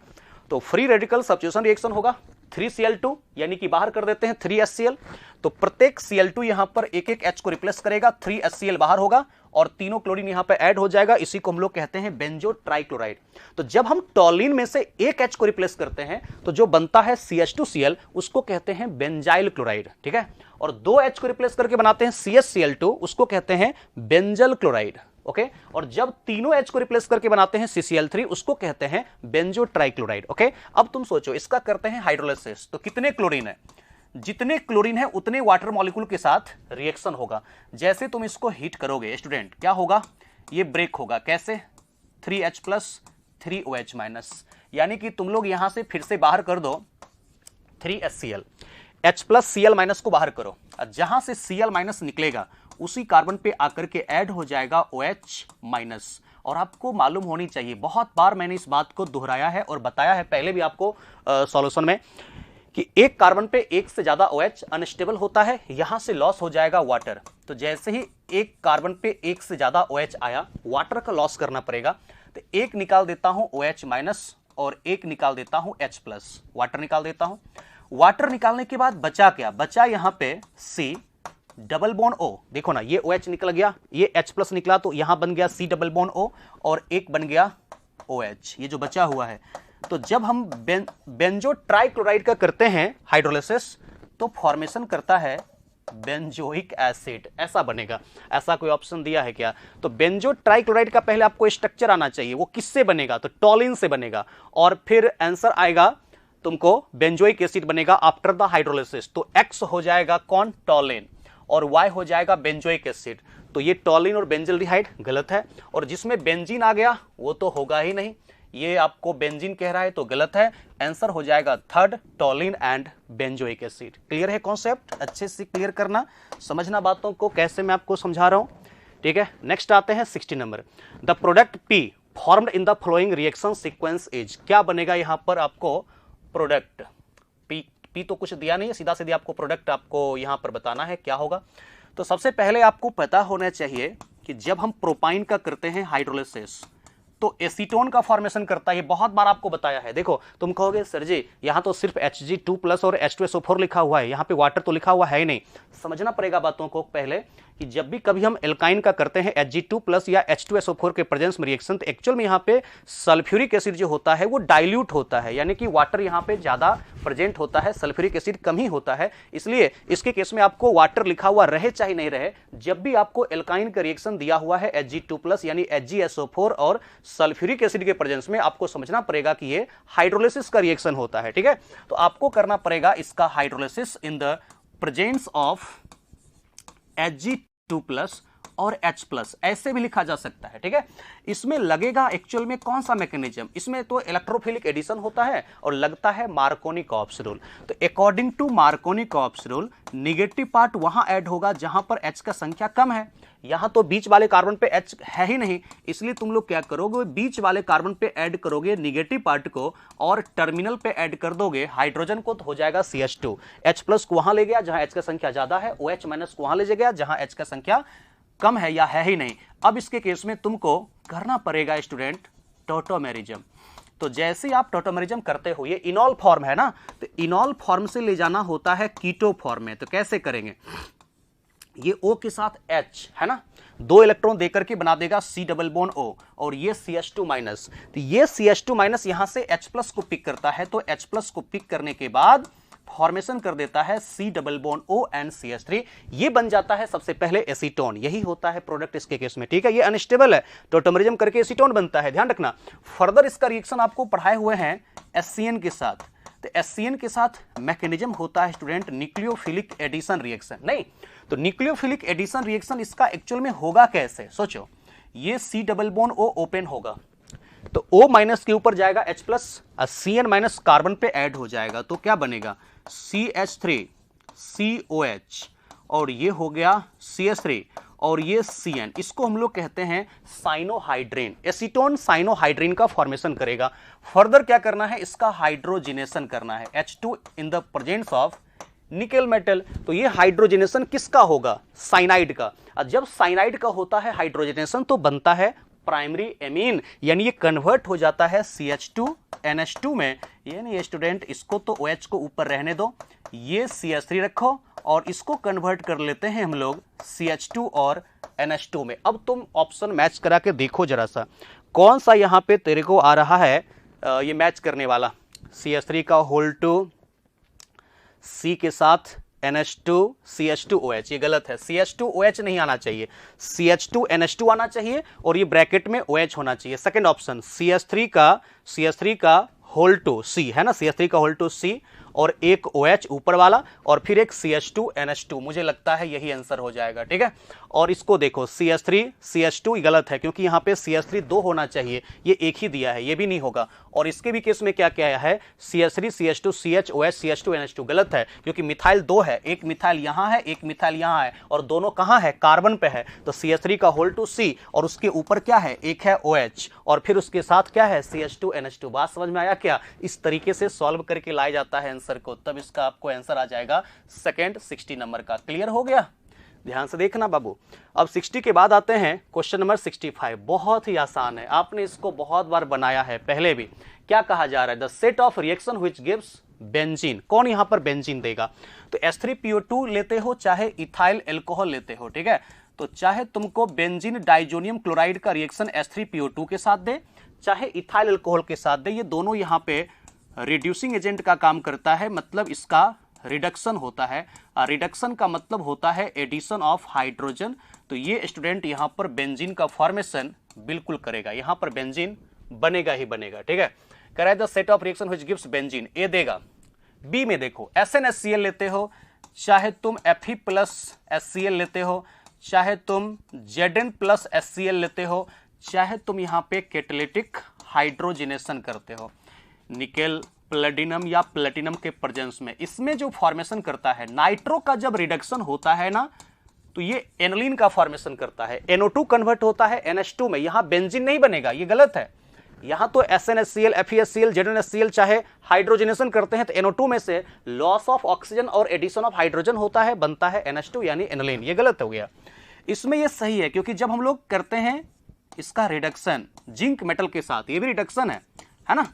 तो फ्री रेडिकल सब्स्टिट्यूशन रिएक्शन होगा 3Cl2 यानी कि बाहर कर देते हैं 3HCl, तो प्रत्येक Cl2 यहां पर एक एक H को रिप्लेस करेगा, 3HCl बाहर होगा और तीनों क्लोरीन यहां पे ऐड हो जाएगा, इसी को हम लोग कहते हैं बेंजो ट्राइक्लोराइड। तो जब हम टॉलिन में से एक H को रिप्लेस करते हैं तो जो बनता है CH2Cl उसको कहते हैं बेंजाइल क्लोराइड, ठीक है, और 2 H को रिप्लेस करके बनाते हैं CHCl2 उसको कहते हैं बेंजल क्लोराइड। ओके, और जब तीनों H को रिप्लेस करके बनाते हैं CCl3 उसको कहते हैं बेंजो ट्राइक्लोराइड। ओके, अब तुम सोचो इसका करते हैं हाइड्रोलिसिस, तो कितने क्लोरीन है? जितने क्लोरीन है उतने वाटर मॉलिक्यूल के साथ रिएक्शन होगा। जैसे तुम इसको हीट करोगे स्टूडेंट, क्या होगा? ये ब्रेक होगा, कैसे? 3H प्लस 3OH माइनस, यानी कि तुम लोग यहां से फिर से बाहर कर दो 3HCl, H plus Cl minus को बाहर करो, जहां से Cl माइनस निकलेगा उसी कार्बन पे आकर के ऐड हो जाएगा OH माइनस। और आपको मालूम होनी चाहिए, बहुत बार मैंने इस बात को दोहराया है और बताया है पहले भी आपको सॉल्यूशन में, कि एक कार्बन पे एक से ज्यादा OH अनस्टेबल होता है, यहां से लॉस हो जाएगा वाटर। तो जैसे ही एक कार्बन पे एक से ज्यादा OH आया, वाटर का लॉस करना पड़ेगा, तो एक निकाल देता हूं OH माइनस और एक निकाल देता हूं H प्लस, वाटर निकाल देता हूं। वाटर निकालने के बाद बचा क्या? बचा यहां पे C डबल बॉन्ड O, देखो ना, ये OH निकल गया, ये H प्लस निकला, तो यहां बन गया C डबल बॉन्ड O और एक बन गया OH, ये जो बचा हुआ है। तो जब हम बेंजो ट्राइक्लोराइड का करते हैं हाइड्रोलिसिस तो फॉर्मेशन करता है बेंजोइक एसिड, ऐसा बनेगा। ऐसा कोई ऑप्शन दिया है क्या? तो बेंजो ट्राइक्लोराइड का पहले आपको स्ट्रक्चर आना चाहिए, वो किससे बनेगा? तो टॉलिन से बनेगा, और फिर आंसर आएगा तुमको बेंजोइक एसिड बनेगा आफ्टर द हाइड्रोलिसिस। तो X हो जाएगा कौन? टॉलिन, और Y हो जाएगा बेंजोइक एसिड। तो ये टॉलिन और बेंजल्डिहाइड गलत है, और जिसमें बेंजीन आ गया वो तो होगा ही नहीं, ये आपको बेंजीन कह रहा है तो गलत है। आंसर हो जाएगा third, टॉलिन and benzoic acid. Clear है कॉन्सेप्ट? अच्छे से क्लियर करना, समझना बातों को, कैसे मैं आपको समझा रहा हूं, ठीक है। नेक्स्ट आते हैं 60 number. The product P formed in the flowing reaction sequence is, क्या बनेगा यहां पर आपको? प्रोडक्ट P तो कुछ दिया नहीं है, सीधा सीधा आपको प्रोडक्ट आपको यहां पर बताना है क्या होगा। तो सबसे पहले आपको पता होना चाहिए कि जब हम प्रोपाइन का करते हैं हाइड्रोलिसिस तो एसीटोन का फॉर्मेशन करता है, ये बहुत बार आपको बताया है। देखो तुम कहोगे सर जी यहां तो सिर्फ Hg2+ और H2SO4 लिखा हुआ है, यहां पे वाटर तो लिखा हुआ है ही नहीं। समझना पड़ेगा बातों को पहले कि जब भी कभी हम एल्काइन का करते हैं Hg2+ या H2SO4 के प्रेजेंस में रिएक्शन, तो एक्चुअल में यहाँ पे सल्फ्यूरिक एसिड जो होता है वो डाइल्यूट होता है, यानी कि वाटर यहाँ पे ज्यादा प्रेजेंट होता है, सल्फ्यूरिक एसिड कम ही होता है, इसलिए इसके केस में आपको वाटर लिखा हुआ रहे चाहे नहीं रहे, जब भी आपको एल्काइन का रिएक्शन दिया हुआ है Hg2+ यानी HgSO4 और सल्फ्यूरिक एसिड के प्रेजेंस में, आपको समझना पड़ेगा कि ये हाइड्रोलिसिस का रिएक्शन होता है। ठीक है, तो आपको करना पड़ेगा इसका hydrolysis in the presence of Hg2+ और H+, ऐसे भी लिखा जा सकता है। ठीक है, इसमें लगेगा एक्चुअल में कौन सा मैकेनिज्म, इसमें तो इलेक्ट्रोफिलिक एडिशन होता है और लगता है मार्कोनी-कॉप्स रूल। तो according to Markovnikov's rule negative part वहां ऐड होगा जहां पर H का संख्या कम है। यहां तो बीच वाले कार्बन पे H है ही नहीं, इसलिए तुम लोग क्या करोगे, बीच वाले कार्बन पे ऐड करोगे निगेटिव पार्ट को और टर्मिनल पे ऐड कर दोगे हाइड्रोजन को, तो हो जाएगा CH2। H+ को वहां ले गया जहां H का संख्या ज्यादा है, OH- को वहां ले गया जहां H का संख्या कम है या है ही नहीं। अब इसके केस में तुमको करना पड़ेगा स्टूडेंट टॉटोमेरिज्म। तो जैसे आप टॉटोमेरिज्म करते हो, ये इनॉल फॉर्म है ना, तो इनॉल फॉर्म से ले जाना होता है कीटो फॉर्म में। तो कैसे करेंगे, ये O के साथ H है ना, 2 इलेक्ट्रॉन देकर के बना देगा C डबल बॉन्ड O, और ये CH2-, तो ये CH2- यहां से H+ को पिक करता है, तो H+ को पिक करने के बाद फॉर्मेशन कर देता है C double bond O and CH3, ये बन जाता है सबसे पहले एसीटोन। यही होता है प्रोडक्ट इसके केस में। ठीक है, ये अनस्टेबल है, टॉटोमेरिज्म करके एसीटोन बनता है, ध्यान रखना। फर्दर इसका रिएक्शन आपको पढ़ाए हुए हैं HCN के साथ, तो HCN के साथ मैकेनिज्म होता है स्टूडेंट न्यूक्लियोफिलिक एडिशन रिएक्शन। नहीं, तो न्यूक्लियोफिलिक एडिशन रिएक्शन इसका एक्चुअल में होगा कैसे, सोचो, ये C double bond O open होगा, तो O- के ऊपर जाएगा H+, CN- कार्बन पे ऐड हो जाएगा, तो क्या बनेगा CH3 COH, और ये हो गया CH3 और ये CN, इसको हम लोग कहते हैं साइनोहाइड्रिन। एसीटोन साइनोहाइड्रिन का फॉर्मेशन करेगा। फर्दर क्या करना है, इसका हाइड्रोजिनेशन करना है, H2 in the presence of nickel metal. तो ये हाइड्रोजिनेशन किसका होगा, साइनाइड का। और जब साइनाइड का होता है हाइड्रोजिनेशन तो बनता है प्राइमरी एमीन, यानी ये कन्वर्ट हो जाता है CH2NH2 में। यानी स्टूडेंट इसको तो OH को ऊपर रहने दो, ये CH3 रखो और इसको कन्वर्ट कर लेते हैं हम लोग CH2 और NH2 में। अब तुम ऑप्शन मैच करा के देखो जरा सा, कौन सा यहां पे तेरे को आ रहा है ये मैच करने वाला। CH3 का होल टू C के साथ NH2 CH2OH, ये गलत है, CH2OH नहीं आना चाहिए, CH2NH2 आना चाहिए और ये ब्रैकेट में OH होना चाहिए। सेकंड ऑप्शन CH3 का होल टू C है ना, CH3 का होल टू C और एक OH ऊपर वाला और फिर एक CH2NH2, मुझे लगता है यही आंसर हो जाएगा। ठीक है, और इसको देखो CH3 CH2 गलत है, क्योंकि यहाँ पे CH3 2 होना चाहिए, ये एक ही दिया है, ये भी नहीं होगा। और इसके भी केस में क्या क्या है, CH3 CH2 CHOH CH2NH2 गलत है, क्योंकि मिथाइल 2 है, एक मिथाइल यहाँ है एक मिथाइल यहाँ है और दोनों कहाँ है, कार्बन पे है। तो CH3 का होल टू C और उसके ऊपर क्या है, एक है OH और फिर उसके साथ क्या है CH2NH2। बात समझ में आया क्या, इस तरीके से सॉल्व करके लाया जाता है आंसर को, तब इसका आपको आंसर आ जाएगा सेकंड 60 नंबर का। क्लियर हो गया, ध्यान से देखना बाबू। अब 60 के बाद आते हैं क्वेश्चन नंबर 65, बहुत ही आसान है, आपने इसको बहुत बार बनाया है पहले भी। क्या कहा जा रहा है, the set of reaction which gives benzene, कौन यहां पर बेंजीन देगा। तो H3PO2 लेते हो चाहे इथाइल एल्कोहल लेते हो, ठीक है, तो चाहे तुमको बेंजीन डाइजोनियम क्लोराइड का रिएक्शन H3PO2 के साथ दे चाहे इथाइल एल्कोहल के साथ दे, ये दोनों यहां पे रिड्यूसिंग एजेंट का काम करता है, मतलब इसका रिडक्शन होता है। रिडक्शन का मतलब होता है एडिशन ऑफ हाइड्रोजन। तो ये स्टूडेंट यहां पर बेंजीन का फॉर्मेशन बिल्कुल करेगा, यहां पर बेंजीन बनेगा ही बनेगा। ठीक है, कह रहा है the set of reaction which gives benzene, A देगा। बी में देखो SnHCl लेते हो, चाहे तुम Fe+HCl लेते हो, चाहे तुम Zn+HCl लेते हो, चाहे तुम यहां पे कैटालिटिक हाइड्रोजिनेशन करते हो, निकेल प्लेटिनम या प्लेटिनम के प्रेजेंस में, इसमें जो फॉर्मेशन करता है नाइट्रो का जब रिडक्शन होता है ना, तो ये एनोलिन का फॉर्मेशन करता है, NO2 कन्वर्ट होता है NH2 में, यहां बेंजीन नहीं बनेगा, ये गलत है। यहां तो SnHCl FeHCl ZnHCl चाहे हाइड्रोजिनेशन करते हैं तो NO2 में से लॉस ऑफ ऑक्सीजन और एडिशन ऑफ हाइड्रोजन होता है, बनता है NH2 यानी एनोलिन, ये गलत हो गया। इसमें ये सही है, क्योंकि जब हम लोग करते हैं इसका रिडक्शन जिंक मेटल के साथ, ये भी रिडक्शन है ना,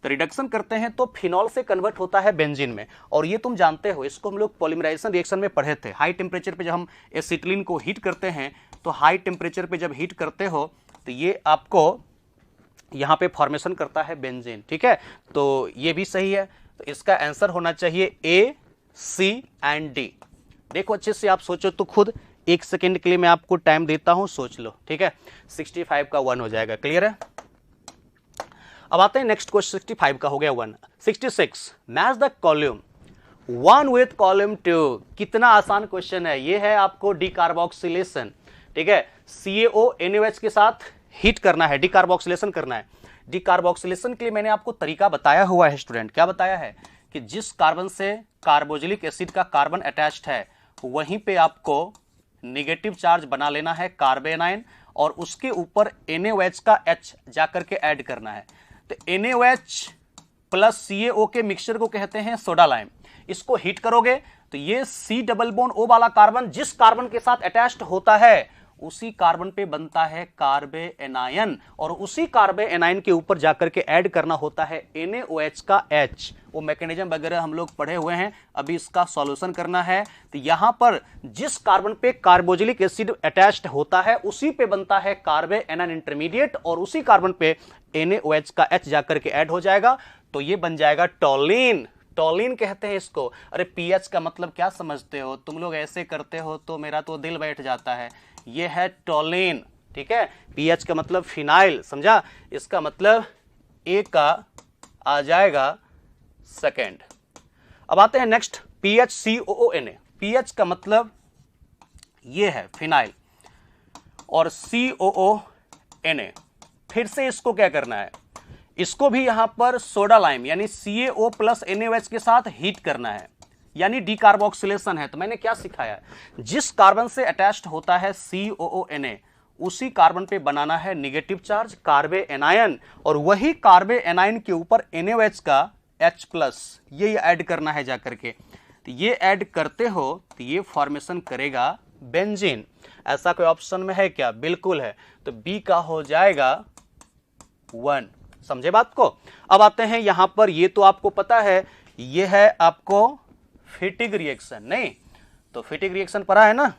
तो रिडक्शन करते हैं तो फिनॉल से कन्वर्ट होता है बेंजीन में, और ये तुम जानते हो, इसको हम लोग पॉलीमराइजेशन रिएक्शन में पढ़े थे। हाई टेम्परेचर पे जब हम एसिटिलीन को हीट करते हैं, तो हाई टेम्परेचर पे जब हीट करते हो तो ये आपको यहाँ पे फॉर्मेशन करता है बेंजीन। ठीक है, तो ये भी सही है। तो इसका आंसर होना चाहिए ए, सी एंड डी। देखो अच्छे से, आप सोचो तो खुद, 1 सेकेंड के लिए मैं आपको टाइम देता हूं, सोच लो, ठीक है। 65 का 1 हो जाएगा, क्लियर है। अब आते हैं नेक्स्ट क्वेश्चन, 65 का हो गया 1। 66, match the column 1 with column 2। कितना आसान क्वेश्चन है ये, है आपको डिकार्बोक्सिलेशन, ठीक है। CaO NaOH के साथ हीट करना है, डिकार्बोक्सिलेशन करना है। डिकार्बोक्सिलेशन के लिए मैंने आपको तरीका बताया हुआ है स्टूडेंट, क्या बताया है कि जिस कार्बन से कार्बोक्सिलिक एसिड का कार्बन अटैच्ड है वहीं पे आपको नेगेटिव चार्ज बना लेना है कार्बेनाइन, और उसके ऊपर NaOH का H जाकर के ऐड करना है। तो NaOH प्लस CaO के मिक्सचर को कहते हैं सोडा लाइम। इसको हीट करोगे तो ये C डबल बॉन्ड O वाला कार्बन जिस कार्बन के साथ अटैच्ड होता है उसी कार्बन पे बनता है कार्बे एनायन, और उसी कार्बे एनायन के ऊपर जाकर के ऐड करना होता है NaOH का H। वो मैकेनिज्म वगैरह हम लोग पढ़े हुए हैं, अभी इसका सॉल्यूशन करना है। तो यहां पर जिस कार्बन पे कार्बोक्सिलिक एसिड अटैच्ड होता है उसी पे बनता है कार्बे एनायन इंटरमीडिएट, और उसी कार्बन पे NaOH का H जाकर के ऐड हो जाएगा, तो ये बन जाएगा टॉलिन। टॉलिन कहते हैं इसको। अरे पीएच का मतलब क्या समझते हो तुम लोग, ऐसे करते हो तो मेरा तो दिल बैठ जाता है। ये है टॉलिन, ठीक है। पीएच का मतलब फिनाइल, समझा। इसका मतलब ए का आ जाएगा सेकेंड। अब आते हैं नेक्स्ट, PHCOONA। पीएच का मतलब ये है फिनाइल, और COONA। फिर से इसको क्या करना है, इसको भी यहां पर सोडा लाइम यानी CaO प्लस NaOH के साथ हीट करना है, यानी डिकार्बोक्सिलेशन है। तो मैंने क्या सिखाया, जिस कार्बन से अटैच्ड होता है COONA उसी कार्बन पे बनाना है नेगेटिव चार्ज कार्बे एनायन, और वही कार्बे एनायन के ऊपर NaOH का H प्लस ये ऐड करना है जाकर के। तो ये ऐड करते हो तो ये फॉर्मेशन करेगा बेंजीन। ऐसा कोई ऑप्शन में है क्या? बिल्कुल है। तो बी का हो जाएगा 1। समझे बात को। अब आते हैं यहां पर, ये तो आपको पता है, ये है आपको फिटिक रिएक्शन, नहीं तो फिटिक रिएक्शन पढ़ा है ना,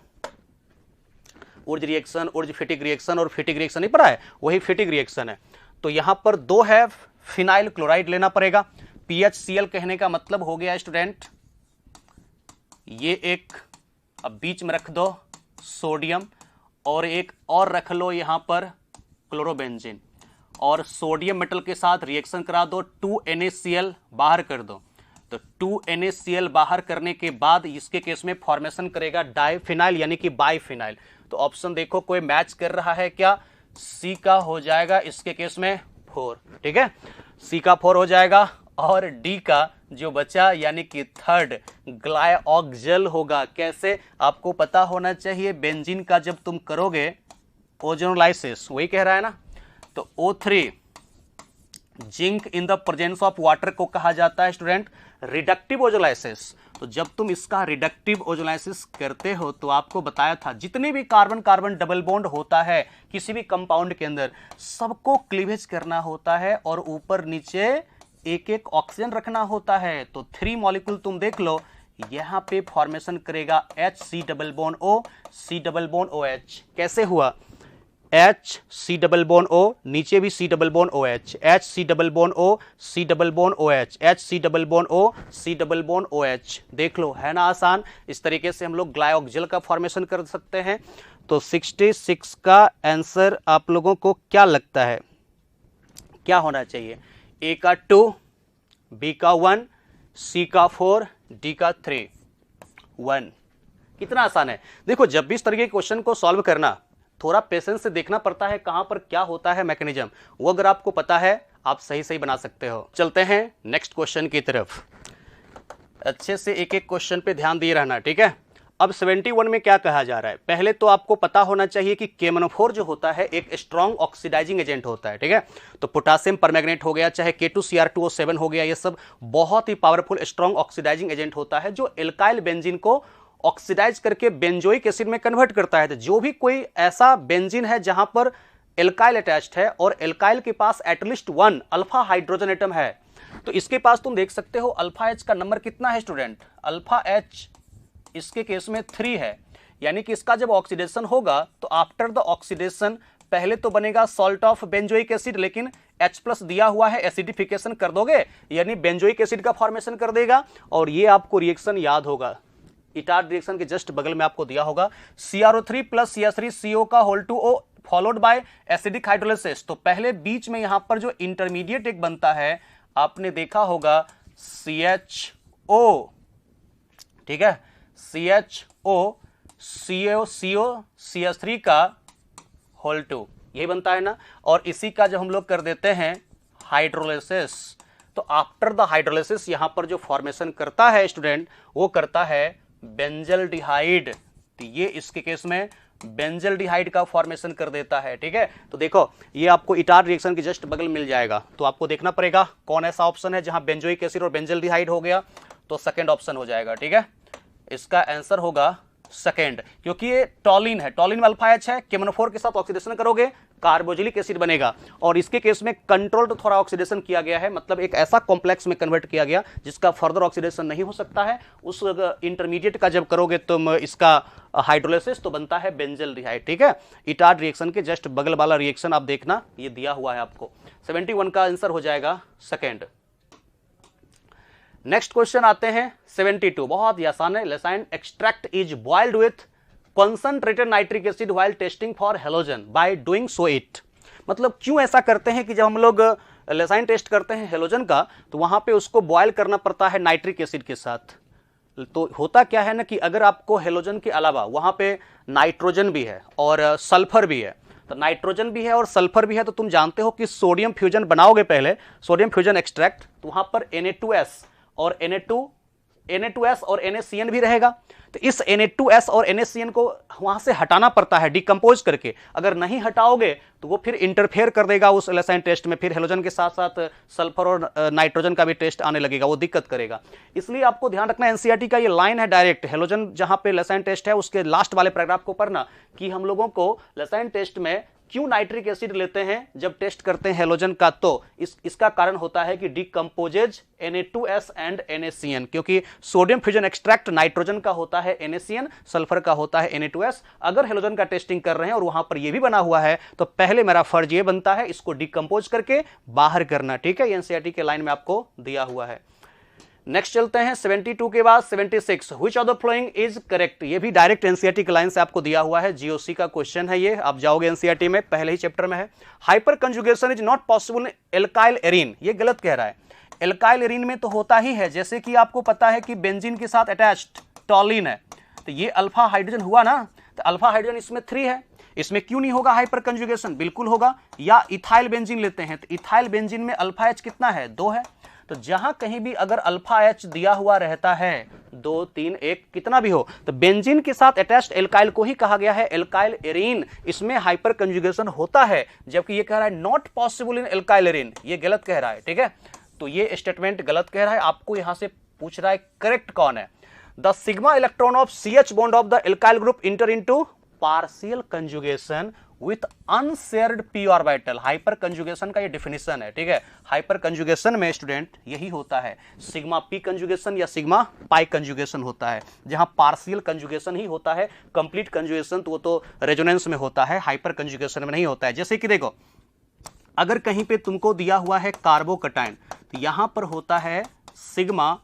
उर्ज रिएक्शन, उर्ज फिटिक रिएक्शन, और फिटिक रिएक्शन नहीं पढ़ा है, वही फिटिक रिएक्शन है। तो यहां पर 2 है, फिनाइल क्लोराइड लेना पड़ेगा। PHCl कहने का मतलब हो गया स्टूडेंट, ये एक अब बीच में रख दो सोडियम, और एक और रख लो यहां पर क्लोरोबेंजीन, और सोडियम मेटल के साथ रिएक्शन करा दो, 2NaCl बाहर कर दो। तो 2NaCl बाहर करने के बाद इसके केस में फॉर्मेशन करेगा डाइफिनाइल यानी कि बाइफिनाइल। तो ऑप्शन देखो कोई मैच कर रहा है क्या? सी का हो जाएगा इसके केस में 4, ठीक है, सी का 4 हो जाएगा, और डी का जो बचा यानी कि थर्ड ग्लाइऑक्सिल होगा। कैसे? आपको पता होना चाहिए, बेंजीन का जब तुम करोगे ओजोनोलाइसिस, वही कह रहा है ना, तो O3 zinc in the presence of water को कहा जाता है स्टूडेंट रिडक्टिव ओजोलाइसिस। तो जब तुम इसका रिडक्टिव ओजोलाइसिस करते हो तो आपको बताया था जितने भी कार्बन कार्बन डबल बॉन्ड होता है किसी भी कंपाउंड के अंदर, सबको क्लीवेज करना होता है और ऊपर नीचे एक एक ऑक्सीजन रखना होता है। तो 3 मॉलिक्यूल तुम देख लो, यहां पे फॉर्मेशन करेगा HC double bond O, C double bond OH। कैसे हुआ? HC डबल बॉन्ड O, नीचे भी C double bond OH, HC double bond O, C double bond OH, HC double bond O, C double bond OH। देख लो, है ना आसान। इस तरीके से हम लोग ग्लाइऑक्सिल का फॉर्मेशन कर सकते हैं। तो 66 का आंसर आप लोगों को क्या लगता है, क्या होना चाहिए? A का 2, B का 1, C का 4, D का 3, 1। कितना आसान है। देखो, जब भी इस तरीके के क्वेश्चन को सॉल्व करना, थोड़ा पेशेंस से देखना पड़ता है कहां पर क्या होता है मैकेनिज्म, वो अगर आपको पता है आप सही सही बना सकते हो। चलते हैं नेक्स्ट क्वेश्चन की तरफ। अच्छे से एक एक क्वेश्चन पे ध्यान दिए रहना, ठीक है। अब 71 में क्या कहा जा रहा है, पहले तो आपको पता होना चाहिए कि KMnO4 जो होता है एक स्ट्रॉन्ग ऑक्सीडाइजिंग एजेंट होता है, ठीक है। तो पोटासियम परमैंगनेट हो गया, चाहे K2Cr2O7 हो गया, ये सब बहुत ही पावरफुल स्ट्रॉन्ग ऑक्सीडाइजिंग एजेंट होता है जो एल्काइल बेंजीन को ऑक्सीडाइज करके बेंजोइक एसिड में कन्वर्ट करता है। तो जो भी कोई ऐसा बेंजीन है जहां पर एल्काइल अटैच्ड है और एल्काइल के पास एटलीस्ट 1 अल्फा हाइड्रोजन एटम है, तो इसके पास तुम देख सकते हो अल्फा H का नंबर कितना है स्टूडेंट? अल्फा H इसके केस में 3 है, यानी कि इसका जब ऑक्सीडेशन होगा तो आफ्टर द ऑक्सीडेशन पहले तो बनेगा सॉल्ट ऑफ बेंजोइक एसिड, लेकिन H प्लस दिया हुआ है, एसिडिफिकेशन कर दोगे यानी बेंजोइक एसिड का फॉर्मेशन कर देगा। और ये आपको रिएक्शन याद होगा, इटार्ड रिएक्शन के जस्ट बगल में आपको दिया होगा CrO3 प्लस CH3CO का whole two O followed by acidic hydrolysis. तो पहले बीच में यहां पर जो इंटरमीडिएट एक बनता है आपने देखा होगा CHO, ठीक है, CHO CO CH3 का होल टू, यही बनता है ना। और इसी का जब हम लोग कर देते हैं हाइड्रोलिसिस, तो आफ्टर द हाइड्रोलिसिस यहां पर जो फॉर्मेशन करता है स्टूडेंट, वो करता है बेंजल्डिहाइड। तो ये इसके केस में बेंजल्डिहाइड का फॉर्मेशन कर देता है, ठीक है। तो देखो ये आपको इटार रिएक्शन के जस्ट बगल मिल जाएगा, तो आपको देखना पड़ेगा कौन ऐसा ऑप्शन है जहां बेंजोइक एसिड और बेंजल्डिहाइड हो गया, तो सेकंड ऑप्शन हो जाएगा, ठीक है। इसका आंसर होगा सेकेंड, क्योंकि ये टॉलिन है, टॉलिन में अल्फा H है, केमोनोफोर के साथ ऑक्सीडेशन करोगे कार्बोजिलिक एसिड बनेगा। और इसके केस में कंट्रोल्ड थोड़ा ऑक्सीडेशन किया गया है, मतलब एक ऐसा कॉम्प्लेक्स में कन्वर्ट किया गया जिसका फर्दर ऑक्सीडेशन नहीं हो सकता है। उस इंटरमीडिएट का जब करोगे तुम इसका हाइड्रोलिसिस तो बनता है बेंजल्डिहाइड, ठीक है। इटार्ड रिएक्शन के जस्ट बगल वाला रिएक्शन आप देखना, ये दिया हुआ है आपको। 71 का आंसर हो जाएगा सेकेंड। नेक्स्ट क्वेश्चन आते हैं 72, बहुत ही आसान है। Lassaigne extract is boiled with concentrated nitric acid while testing for halogen by doing so it. मतलब क्यों ऐसा करते हैं कि जब हम लोग लेसाइन टेस्ट करते हैं हेलोजन का, तो वहां पे उसको बॉयल करना पड़ता है नाइट्रिक एसिड के साथ। तो होता क्या है ना कि अगर आपको हेलोजन के अलावा वहां पे नाइट्रोजन भी है और सल्फर भी है, तो नाइट्रोजन भी है और सल्फर भी है, तो तुम जानते हो कि सोडियम फ्यूजन बनाओगे पहले, सोडियम फ्यूजन एक्सट्रैक्ट, तो वहां पर Na2S और Na2S और NaCN भी रहेगा। तो इस Na2S और NaCN को वहां से हटाना पड़ता है डिकम्पोज करके। अगर नहीं हटाओगे तो वो फिर इंटरफेयर कर देगा उस लेसाइन टेस्ट में, फिर हेलोजन के साथ साथ सल्फर और नाइट्रोजन का भी टेस्ट आने लगेगा, वो दिक्कत करेगा। इसलिए आपको ध्यान रखना, एनसीईआरटी का ये लाइन है डायरेक्ट, हेलोजन जहां पे लेसाइन टेस्ट है उसके लास्ट वाले पैराग्राफ को पढ़ना कि हम लोगों को लेसाइन टेस्ट में क्यों नाइट्रिक एसिड लेते हैं जब टेस्ट करते हैं हेलोजन का। तो इसका कारण होता है कि डिकम्पोजेज Na2S एंड NaCN, क्योंकि सोडियम फ्यूजन एक्सट्रैक्ट नाइट्रोजन का होता है NaCN, सल्फर का होता है Na2S। अगर हेलोजन का टेस्टिंग कर रहे हैं और वहां पर यह भी बना हुआ है, तो पहले मेरा फर्ज ये बनता है इसको डिकम्पोज करके बाहर करना, ठीक है। एनसीईआरटी के लाइन में आपको दिया हुआ है। नेक्स्ट चलते हैं 72 के बाद 76, which of the following is correct. ये भी डायरेक्ट एनसीईआरटी के लाइन से आपको दिया हुआ है, जीओसी का क्वेश्चन है ये, आप जाओगे एनसीईआरटी में, पहले ही चैप्टर में है। Hyper conjugation is not possible in alkyl arene, ये गलत कह रहा है। एल्काइल एरीन में तो होता ही है, जैसे कि आपको पता है कि बेंजीन के साथ अटैच्ड टॉलिन है, तो ये अल्फा हाइड्रोजन हुआ ना, तो अल्फा हाइड्रोजन इसमें 3 है, इसमें क्यों नहीं होगा हाइपर कंजुगेशन, बिल्कुल होगा। या इथाइल बेंजीन लेते हैं, तो इथाइल बेंजीन में अल्फा H कितना है, 2 है। तो जहां कहीं भी अगर अल्फा H दिया हुआ रहता है 2 3 1 कितना भी हो, तो बेंजीन के साथ अटैच्ड एल्काइल को ही कहा गया है एल्काइल एरीन, इसमें हाइपर कंजुगेशन होता है। जबकि ये कह रहा है not possible in alkyl arene, ये गलत कह रहा है, ठीक है। तो ये स्टेटमेंट गलत कह रहा है, आपको यहां से पूछ रहा है करेक्ट कौन है। The sigma electron of CH bond of the alkyl group inter into partial conjugation with unshared p orbital. Hyper conjugation का ये डिफिनेशन है, ठीक है। हाइपर कंजुगेशन में स्टूडेंट यही होता है, सिग्मा p कंजुगेशन या सिग्मा पाई कंजुगेशन होता है, जहां पार्शियल कंजुगेशन ही होता है। कंप्लीट कंजुगेशन तो वो तो रेजोनेंस में होता है, हाइपर कंजुगेशन में नहीं होता है। जैसे कि देखो, अगर कहीं पे तुमको दिया हुआ है कार्बोकटाइन, तो यहां पर होता है सिग्मा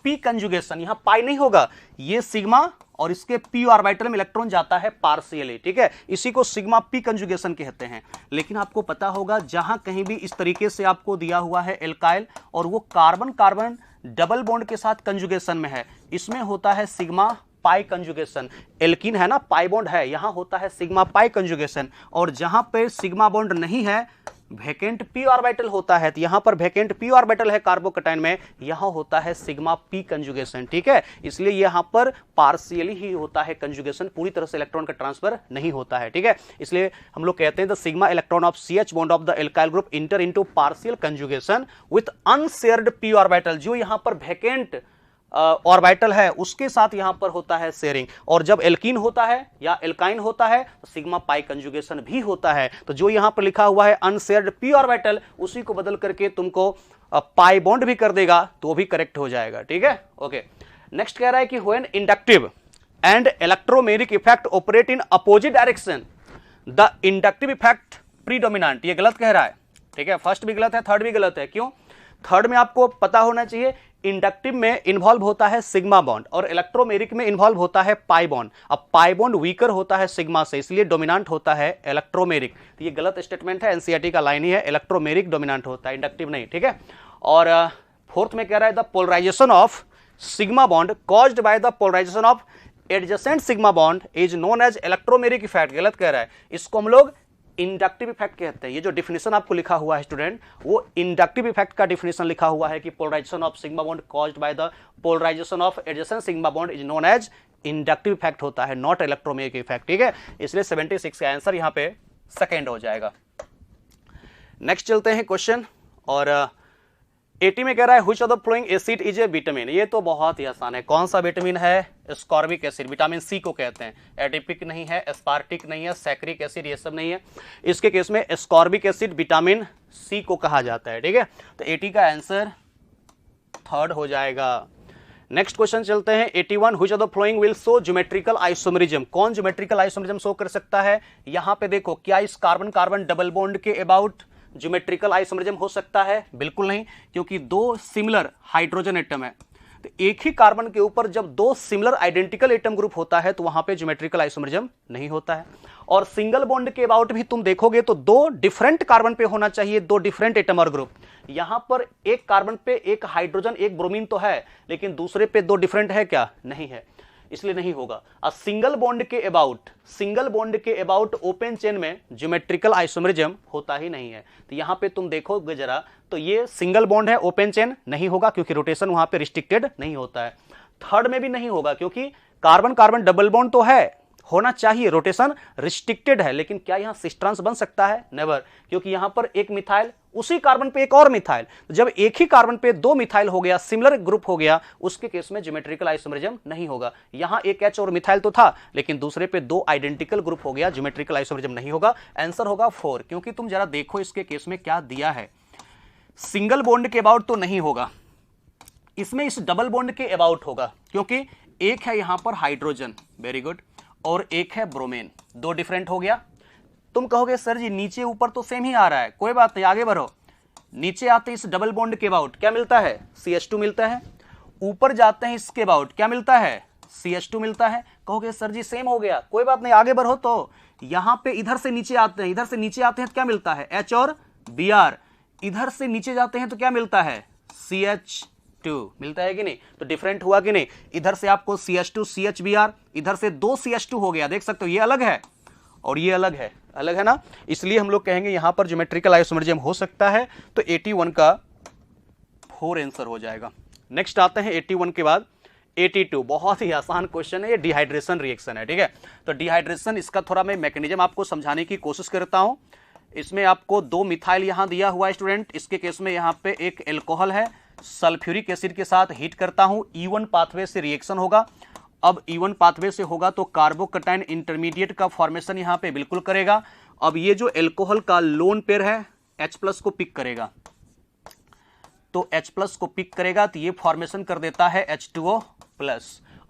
p कंजुगेशन, यहां पाई नहीं होगा, ये सिग्मा और इसके p ऑर्बिटल में इलेक्ट्रॉन जाता है पार्शियली, ठीक है। इसी को सिग्मा p कंजुगेशन कहते हैं। लेकिन आपको पता होगा जहां कहीं भी इस तरीके से आपको दिया हुआ है एल्काइल और वो कार्बन कार्बन डबल बॉन्ड के साथ कंजुगेशन में है, इसमें होता है सिग्मा पाई कंजुगेशन। एल्कीन है ना, पाई बॉन्ड है, यहां होता है सिग्मा पाई कंजुगेशन। और जहां पे सिग्मा बॉन्ड नहीं है, वैकेंट p ऑर्बिटल होता है, तो यहां पर वैकेंट p ऑर्बिटल है कार्बोकटाइन में, यहां होता है सिग्मा p कंजुगेशन, ठीक है। इसलिए यहां पर पार्शियली ही होता है कंजुगेशन, पूरी तरह से इलेक्ट्रॉन का ट्रांसफर नहीं होता है, ठीक है। इसलिए हम लोग कहते हैं the sigma electron of CH bond of the alkyl group inter into partial conjugation with unshared p orbital. जो यहां पर वैकेंट ऑर्बिटल है उसके साथ यहां पर होता है शेयरिंग। और जब एल्कीन होता है या एल्काइन होता है तो सिग्मा पाई कंजुगेशन भी होता है। तो जो यहां पर लिखा हुआ है अनशेयर्ड p ऑर्बिटल, उसी को बदल करके तुमको पाई बॉन्ड भी कर देगा तो भी करेक्ट हो जाएगा, ठीक है। ओके, नेक्स्ट कह रहा है कि when inductive and electromagnetic effect operate in opposite direction the inductive effect predominant, ये गलत कह रहा है। ठीक है, फर्स्ट भी गलत है, थर्ड भी गलत है। क्यों? थर्ड में आपको पता होना चाहिए इंडक्टिव में इन्वॉल्व होता है सिग्मा बॉन्ड और इलेक्ट्रोमेरिक में इन्वॉल्व होता है पाई बॉन्ड। अब पाई बॉन्ड वीकर होता है सिग्मा से, इसलिए डोमिनेंट होता है इलेक्ट्रोमेरिक। तो ये गलत स्टेटमेंट है, एनसीईआरटी का लाइन ही है, इलेक्ट्रोमेरिक डोमिनेंट होता है, इंडक्टिव नहीं। ठीक है, और फोर्थ में कह रहा है the polarisation of sigma bond caused by the polarisation of adjacent sigma bond is known as electromeric effect. गलत कह रहा है, इसको हम लोग इंडक्टिव इफेक्ट कहते हैं। ये जो डिफिनेशन आपको लिखा हुआ है स्टूडेंट, वो इंडक्टिव इफेक्ट का डिफिनेशन लिखा हुआ है कि polarisation of sigma bond caused by the polarisation of adjacent sigma bond is known as inductive effect होता है, नॉट इलेक्ट्रोमेरिक इफेक्ट। ठीक है, इसलिए 76 का आंसर यहां पे सेकेंड हो जाएगा। नेक्स्ट चलते हैं क्वेश्चन, और 80 में कह रहा है which of the following acid is A vitamin. ये तो बहुत ही आसान है, कौन सा विटामिन है? एस्कॉर्बिक एसिड, विटामिन सी को कहते हैं। एडिपिक नहीं है, एस्पार्टिक नहीं है, सैक्रिक एसिड ये सब नहीं है। इसके केस में एस्कॉर्बिक एसिड विटामिन सी को कहा जाता है। ठीक है, तो 80 का आंसर थर्ड हो जाएगा। नेक्स्ट क्वेश्चन चलते हैं 81 which of the following will show geometrical isomerism. कौन ज्योमेट्रिकल आइसोमेरिज्म शो कर सकता है? यहां पे देखो, क्या इस कार्बन कार्बन डबल बॉन्ड के अबाउट ज्योमेट्रिकल आइसोमेरिज्म हो सकता है? बिल्कुल नहीं, क्योंकि दो सिमिलर हाइड्रोजन एटम है। तो एक ही कार्बन के ऊपर जब दो सिमिलर आइडेंटिकल एटम ग्रुप होता है तो वहां पे ज्योमेट्रिकल आइसोमेरिज्म नहीं होता है। और सिंगल बॉन्ड के अबाउट भी तुम देखोगे तो दो डिफरेंट कार्बन पे होना चाहिए, दो डिफरेंट एटम और ग्रुप। यहां पर एक कार्बन पे एक हाइड्रोजन एक ब्रोमीन तो है, लेकिन दूसरे पे दो डिफरेंट है क्या? नहीं है, इसलिए नहीं होगा। सिंगल बॉन्ड के अबाउट ओपन चेन में ज्योमेट्रिकल आइसोमेरिज्म होता ही नहीं है। तो यहां पे तुम देखोगे जरा, तो ये सिंगल बॉन्ड है, ओपन चेन नहीं होगा क्योंकि रोटेशन वहां पे रिस्ट्रिक्टेड नहीं होता है। थर्ड में भी नहीं होगा क्योंकि कार्बन कार्बन डबल बॉन्ड तो है, होना चाहिए, रोटेशन रिस्ट्रिक्टेड है, लेकिन क्या यहां सिस्ट्रांस बन सकता है? नेवर, क्योंकि यहां पर एक मिथाइल, उसी कार्बन पे एक और मिथाइल, जब एक ही कार्बन पे दो मिथाइल हो गया, सिमिलर ग्रुप हो गया, उसके केस में ज्योमेट्रिकल आइसोमेरिज्म नहीं होगा। यहां एक H और मिथाइल तो था, लेकिन दूसरे पे दो आइडेंटिकल ग्रुप हो गया, ज्योमेट्रिकल आइसोमेरिज्म नहीं होगा। आंसर होगा 4, क्योंकि तुम जरा देखो इसके केस में क्या दिया है। सिंगल बॉन्ड के अबाउट तो नहीं होगा, इसमें इस डबल बॉन्ड के अबाउट होगा, क्योंकि एक है यहां पर हाइड्रोजन, वेरी गुड, और एक है ब्रोमीन, दो डिफरेंट हो गया। तुम कहोगे सर जी नीचे ऊपर तो सेम ही आ रहा है, कोई बात नहीं, आगे बढ़ो। नीचे आते इस डबल बॉन्ड के अबाउट क्या मिलता है? CH2 मिलता है। ऊपर जाते हैं इसके अबाउट क्या मिलता है? CH2 मिलता है। कहोगे सर जी सेम हो गया, कोई बात नहीं, आगे बढ़ो। तो यहां पे इधर से नीचे आते हैं, तो क्या मिलता है? H और Br। इधर से नीचे जाते हैं तो क्या मिलता है? CH2 मिलता है कि नहीं? तो डिफरेंट हुआ कि नहीं? इधर से आपको CH2 CHBr, इधर से दो CH2 हो गया, देख सकते हो, ये अलग है और ये अलग है ना, इसलिए हम लोग कहेंगे यहां पर ज्योमेट्रिकल आइसोमेरिज्म हो सकता है। तो 81 का 4 आंसर हो जाएगा। नेक्स्ट आते हैं 81 के बाद 82, बहुत ही आसान क्वेश्चन है, ये डिहाइड्रेशन रिएक्शन है। ठीक है, तो डिहाइड्रेशन, इसका थोड़ा मैं मैकेनिज्म आपको समझाने की कोशिश करता हूं। इसमें आपको दो मिथाइल यहां दिया हुआ है स्टूडेंट, इसके केस में यहां पे एक एल्कोहल है, सल्फ्यूरिक एसिड के साथ हीट करता हूं, E1 पाथवे से रिएक्शन होगा। अब E1 पाथवे से होगा तो कार्बोकटाइन इंटरमीडिएट का फॉर्मेशन यहां पे बिल्कुल करेगा। अब ये जो एल्कोहल का लोन पेयर है H+ को पिक करेगा, तो H+ को पिक करेगा तो ये फॉर्मेशन कर देता है H2O+,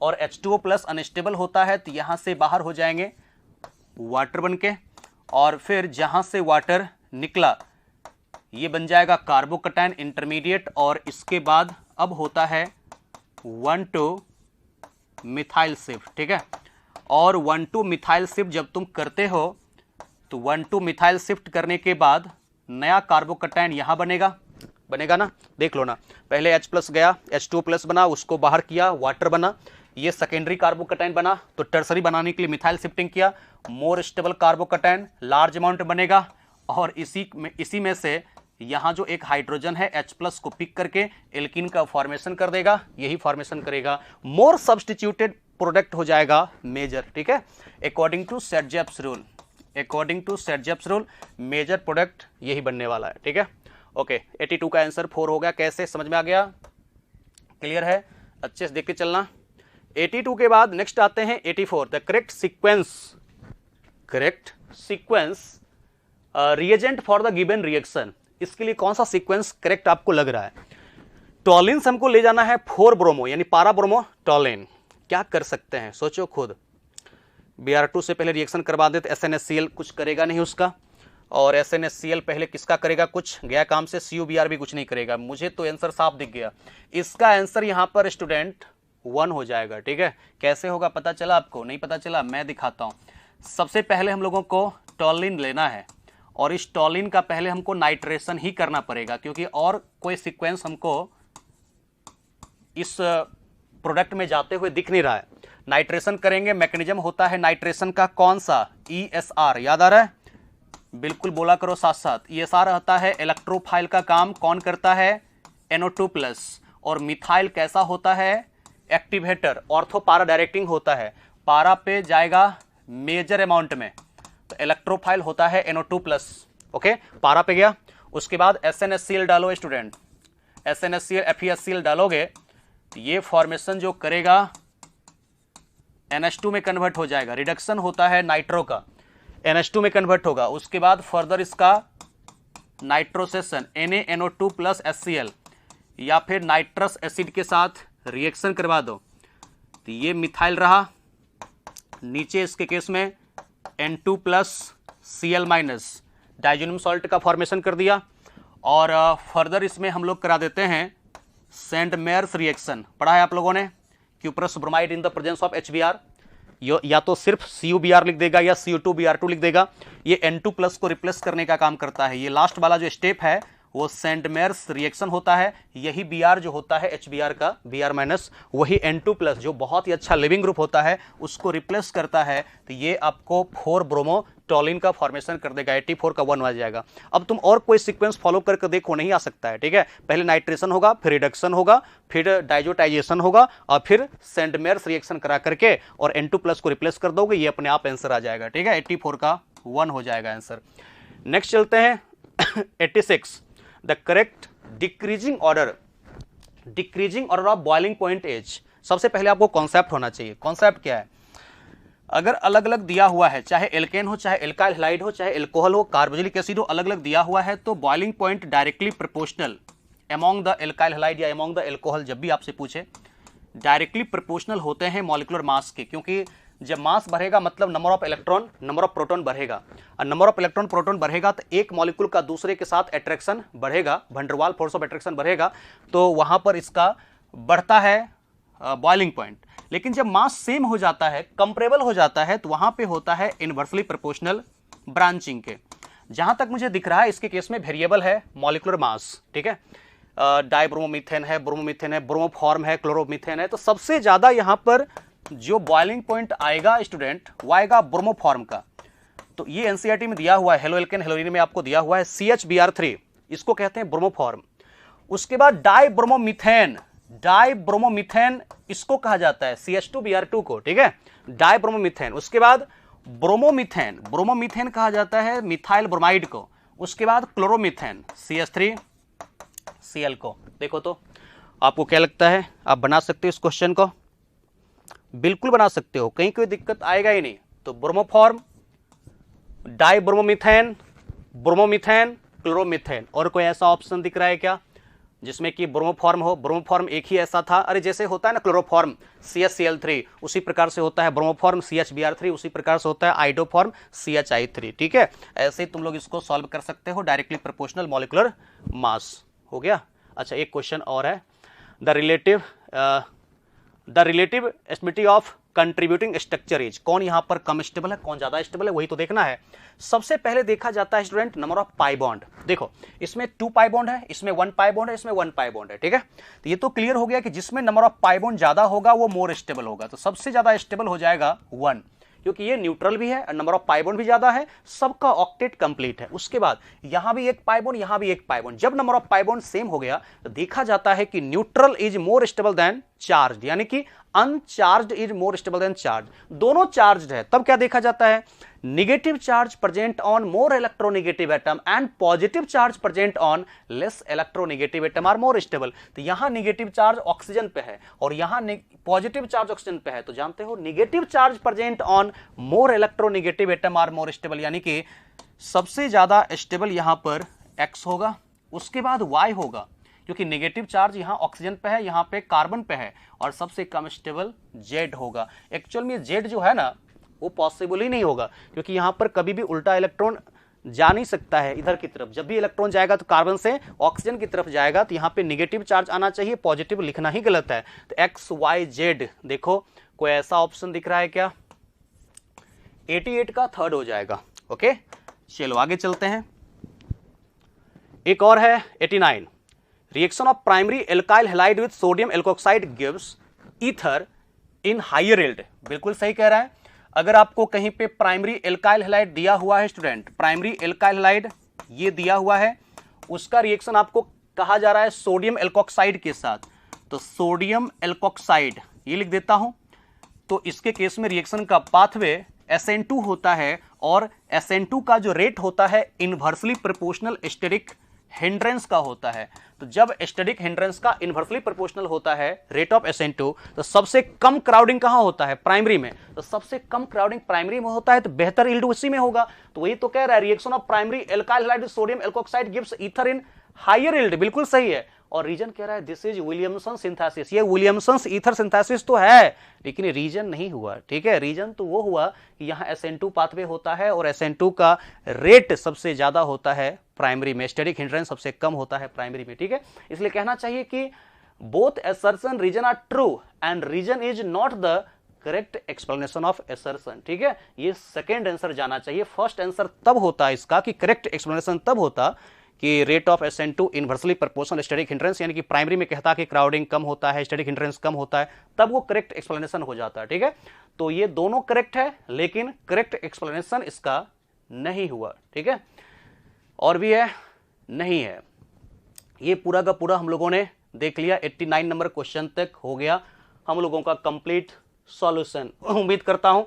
और H2O+ अनस्टेबल होता है तो यहां से बाहर हो जाएंगे वाटर बन के, और फिर जहां से वाटर निकला ये बन जाएगा कार्बोकटाइन इंटरमीडिएट, और इसके बाद अब होता है 1,2 मिथाइल शिफ्ट। ठीक है, और 1,2 मिथाइल शिफ्ट जब तुम करते हो तो 1,2 मिथाइल शिफ्ट करने के बाद नया कार्बोकटाइन यहां बनेगा ना, देख लो ना, पहले H+ गया, H2O+ बना, उसको बाहर किया, वाटर बना, ये सेकेंडरी कार्बोकटाइन बना, तो टर्सरी बनाने के लिए मिथाइल शिफ्टिंग किया, मोर स्टेबल कार्बोकटाइन लार्ज अमाउंट बनेगा, और इसी में से यहां जो एक हाइड्रोजन है H+ को पिक करके एल्कीन का फॉर्मेशन कर देगा, यही फॉर्मेशन करेगा, मोर सब्स्टिट्यूटेड प्रोडक्ट हो जाएगा मेजर। ठीक है, according to Saytzeff's rule major product यही बनने वाला है। ठीक है, ओके, 82 का आंसर 4 हो गया। कैसे, समझ में आ गया? क्लियर है? अच्छे से देख के चलना। 82 के बाद नेक्स्ट आते हैं 84, the correct sequence reagent for the given reaction. इसके लिए कौन सा सीक्वेंस करेक्ट आपको लग रहा है? टॉलिन से हमको ले जाना है 4 ब्रोमो यानी पारा ब्रोमो टॉलिन। क्या कर सकते हैं, सोचो खुद। Br2 से पहले रिएक्शन करवा दे तो SnHCl कुछ करेगा नहीं उसका, और SnHCl पहले किसका करेगा, कुछ गया काम से, CuBr भी कुछ नहीं करेगा। मुझे तो आंसर साफ दिख गया, इसका आंसर यहाँ पर स्टूडेंट 1 हो जाएगा। ठीक है, कैसे होगा पता चला आपको? नहीं पता चला, मैं दिखाता हूँ। सबसे पहले हम लोगों को टॉलिन लेना है और इस टॉलिन का पहले हमको नाइट्रेशन ही करना पड़ेगा, क्योंकि और कोई सीक्वेंस हमको इस प्रोडक्ट में जाते हुए दिख नहीं रहा है। नाइट्रेशन करेंगे, मैकेनिज्म होता है नाइट्रेशन का कौन सा, ESR, याद आ रहा है? बिल्कुल बोला करो साथ साथ। ESR होता है इलेक्ट्रोफाइल का काम, कौन करता है, NO2+। और मिथाइल कैसा होता है, एक्टिवेटर। ऑर्थो पारा डायरेक्टिंग होता है, पारा पे जाएगा मेजर अमाउंट में, तो इलेक्ट्रोफाइल होता है NO2+। ओके, पारा पे गया। उसके बाद SnHCl डालो स्टूडेंट, SnHCl FeHCl डालोगे तो ये फॉर्मेशन जो करेगा NH2 में कन्वर्ट हो जाएगा। रिडक्शन होता है नाइट्रो का, NH2 में कन्वर्ट होगा। उसके बाद फर्दर इसका नाइट्रोसेशन NaNO2+ HCl या फिर नाइट्रस एसिड के साथ रिएक्शन करवा दो तो ये मिथाइल रहा। नीचे इसके केस में N2+ Cl- डाइजोनियम सॉल्ट का फॉर्मेशन कर दिया। और फर्दर इसमें हम लोग करा देते हैं सेंट मेयर्स रिएक्शन, पढ़ा है आप लोगों ने, cuprous bromide in the presence of HBr। या तो सिर्फ CuBr लिख देगा या Cu2Br2 लिख देगा। ये N2+ को रिप्लेस करने का काम करता है। ये लास्ट वाला जो स्टेप है वो सेंट मेयर्स रिएक्शन होता है। यही Br जो होता है HBr का Br- वही N2+ जो बहुत ही अच्छा लिविंग ग्रुप होता है उसको रिप्लेस करता है। तो ये आपको 4 ब्रोमो टॉलिन का फॉर्मेशन कर देगा, 84 का 1 आ जाएगा। अब तुम और कोई सीक्वेंस फॉलो करके देखो, नहीं आ सकता है। ठीक है, पहले नाइट्रेशन होगा, फिर रिडक्शन होगा, फिर डाइजोटाइजेशन होगा और फिर सेंट मेयर्स रिएक्शन करा करके और N2+ को रिप्लेस कर दोगे, ये अपने आप आंसर आ जाएगा। ठीक है, 84 का 1 हो जाएगा आंसर। नेक्स्ट चलते हैं 86, the correct decreasing order of boiling point as. सबसे पहले आपको कॉन्सेप्ट होना चाहिए। कॉन्सेप्ट क्या है, अगर अलग अलग दिया हुआ है, चाहे एल्केन हो, चाहे एल्काइल हैलाइड हो, चाहे एल्कोहल हो, कार्बोक्सिलिक एसिड हो, अलग अलग दिया हुआ है तो boiling point directly proportional among the alkyl halide या अमॉन्ग द एल्कोहल, जब भी आपसे पूछे डायरेक्टली प्रोपोर्शनल होते हैं मॉलिक्यूलर मास के। क्योंकि जब मास बढ़ेगा मतलब number of electron, number of proton बढ़ेगा, और नंबर ऑफ इलेक्ट्रॉन प्रोटॉन बढ़ेगा तो एक मॉलिक्यूल का दूसरे के साथ अट्रैक्शन बढ़ेगा, वैन डर वाल फोर्स ऑफ अट्रैक्शन बढ़ेगा, तो वहां पर इसका बढ़ता है बॉइलिंग पॉइंट। लेकिन जब मास सेम हो जाता है, कंपेरेबल हो जाता है, तो वहां पे होता है इनवर्सली प्रोपोर्शनल ब्रांचिंग के। जहां तक मुझे दिख रहा है इसके केस में वेरिएबल है मॉलिक्यूलर मास। ठीक है, डाइब्रोमोमीथेन है, ब्रोमोमीथेन है, ब्रोमोफॉर्म है, क्लोरोमीथेन है, तो सबसे ज्यादा यहां पर जो बॉइलिंग पॉइंट आएगा स्टूडेंट वो आएगा ब्रोमोफॉर्म का। तो ये एनसीईआरटी में दिया हुआ है, हेलो एल्केन हेलोरिन में आपको दिया हुआ है CHBr3, इसको कहते हैं ब्रोमोफॉर्म। उसके बाद डाइब्रोमोमीथेन इसको कहा जाता है CH2Br2 को। ठीक है, डाइब्रोमोमीथेन। उसके बाद ब्रोमोमीथेन कहा जाता है मिथाइल ब्रोमाइड को। उसके बाद क्लोरोमीथेन CH3Cl को। देखो तो आपको क्या लगता है, आप बना सकते हो इस क्वेश्चन को? बिल्कुल बना सकते हो, कहीं कोई दिक्कत आएगा ही नहीं। तो ब्रोमोफॉर्म, डाइब्रोमोमीथेन, ब्रोमोमीथेन, क्लोरोमीथेन। और कोई ऐसा ऑप्शन दिख रहा है क्या जिसमें कि ब्रोमोफॉर्म हो? ब्रोमोफॉर्म एक ही ऐसा था, अरे जैसे होता है ना क्लोरोफॉर्म CHCl3, उसी प्रकार से होता है ब्रोमोफॉर्म CHBr3, उसी प्रकार से होता है आइडोफॉर्म CHI3। ठीक है, ऐसे ही तुम लोग इसको सॉल्व कर सकते हो, डायरेक्टली प्रोपोर्शनल मॉलिक्यूलर मास हो गया। अच्छा, एक क्वेश्चन और है, the relative stability of contributing structure is. कौन यहां पर कम स्टेबल है, कौन ज्यादा स्टेबल है, वही तो देखना है। सबसे पहले देखा जाता है student number of pi bond. देखो इसमें 2 पाई बॉन्ड है, इसमें 1 पाई बॉन्ड है, इसमें 1 पाई बॉन्ड है। ठीक है, तो ये तो क्लियर हो गया कि जिसमें नंबर ऑफ पाई बॉन्ड ज्यादा होगा वो मोर स्टेबल होगा। तो सबसे ज्यादा स्टेबल हो जाएगा 1, क्योंकि ये न्यूट्रल भी है और नंबर ऑफ पाई बॉन्ड भी ज्यादा है, सबका ऑक्टेट कंप्लीट है। उसके बाद यहां भी एक पाई बॉन्ड, यहां भी एक पाई बॉन्ड। जब number of pi bond same हो गया तो देखा जाता है कि neutral is more stable than charge, यानी कि uncharge is more stable than charge. दोनों चार्ज है, तब क्या देखा जाता है, negative charge present on more electronegative atom and positive charge present on less electronegative atom are more stable. तो यहां नेगेटिव चार्ज ऑक्सीजन पे है और यहां पॉजिटिव चार्ज ऑक्सीजन पे है, तो जानते हो negative charge present on more electronegative atom are more stable, यानी कि सबसे ज्यादा स्टेबल यहां पर X होगा, उसके बाद Y होगा, क्योंकि नेगेटिव चार्ज यहां ऑक्सीजन पे है, यहां पे कार्बन पे है, और सबसे कम स्टेबल Z होगा। एक्चुअल में Z जो है ना वो पॉसिबल ही नहीं होगा, क्योंकि यहां पर कभी भी उल्टा इलेक्ट्रॉन जा नहीं सकता है इधर की तरफ। जब भी इलेक्ट्रॉन जाएगा तो कार्बन से ऑक्सीजन की तरफ जाएगा, तो यहाँ पे निगेटिव चार्ज आना चाहिए, पॉजिटिव लिखना ही गलत है। तो एक्स वाई जेड, देखो कोई ऐसा ऑप्शन दिख रहा है क्या? 88 का थर्ड हो जाएगा। ओके, चलो आगे चलते हैं। एक और है 89, reaction of primary alkyl halide with sodium alkoxide gives ether in higher yield. बिल्कुल सही कह रहा है। अगर आपको कहीं पे प्राइमरी एल्काइल हैलाइड दिया हुआ है स्टूडेंट, प्राइमरी एल्काइल हैलाइड ये दिया हुआ है, उसका रिएक्शन आपको कहा जा रहा है सोडियम एल्कोक्साइड के साथ, तो सोडियम एल्कोक्साइड ये लिख देता हूं। तो इसके केस में रिएक्शन का पाथवे SN2 होता है, और SN2 का जो रेट होता है इनवर्सली प्रोपोर्शनल स्टेरिक हिंड्रेंस का होता है। तो जब स्टेरिक हिंड्रेंस का इनवर्सली प्रोपोर्शनल होता है रेट ऑफ SN2, तो सबसे कम क्राउडिंग कहां होता है? प्राइमरी में। तो सबसे कम क्राउडिंग प्राइमरी में होता है, तो बेहतर यील्ड उसी में होगा। तो वही तो कह रहा है, reaction of primary alkyl halide with sodium alkoxide gives ether in higher yield. बिल्कुल सही है। और रीजन कह रहा है दिस इज विलियमसन सिंथेसिस। ये विलियमसन ईथर सिंथेसिस तो है, लेकिन रीजन नहीं हुआ। ठीक है, रीजन तो वो हुआ कि यहाँ SN2 पाथवे होता है, और SN2 का रेट सबसे ज्यादा होता है प्राइमरी में, स्टेरिक हिंड्रेंस सबसे कम होता है प्राइमरी में। ठीक है, इसलिए कहना चाहिए कि both assertion reason are true and reason is not the correct explanation of assertion. ठीक है, ये सेकेंड आंसर जाना चाहिए। फर्स्ट आंसर तब होता इसका कि करेक्ट एक्सप्लेनेशन तब होता कि rate of SN2 inversely proportional steric hindrance, यानी कि प्राइमरी में कहता कि क्राउडिंग कम होता है, स्टेरिक हिंड्रेंस कम होता है, तब वो करेक्ट एक्सप्लेनेशन हो जाता है। ठीक है, तो ये दोनों करेक्ट है, लेकिन करेक्ट एक्सप्लेनेशन इसका नहीं हुआ। ठीक है, और भी है, नहीं है। ये पूरा का पूरा हम लोगों ने देख लिया। 89 नंबर क्वेश्चन तक हो गया हम लोगों का कंप्लीट सॉल्यूशन। उम्मीद करता हूं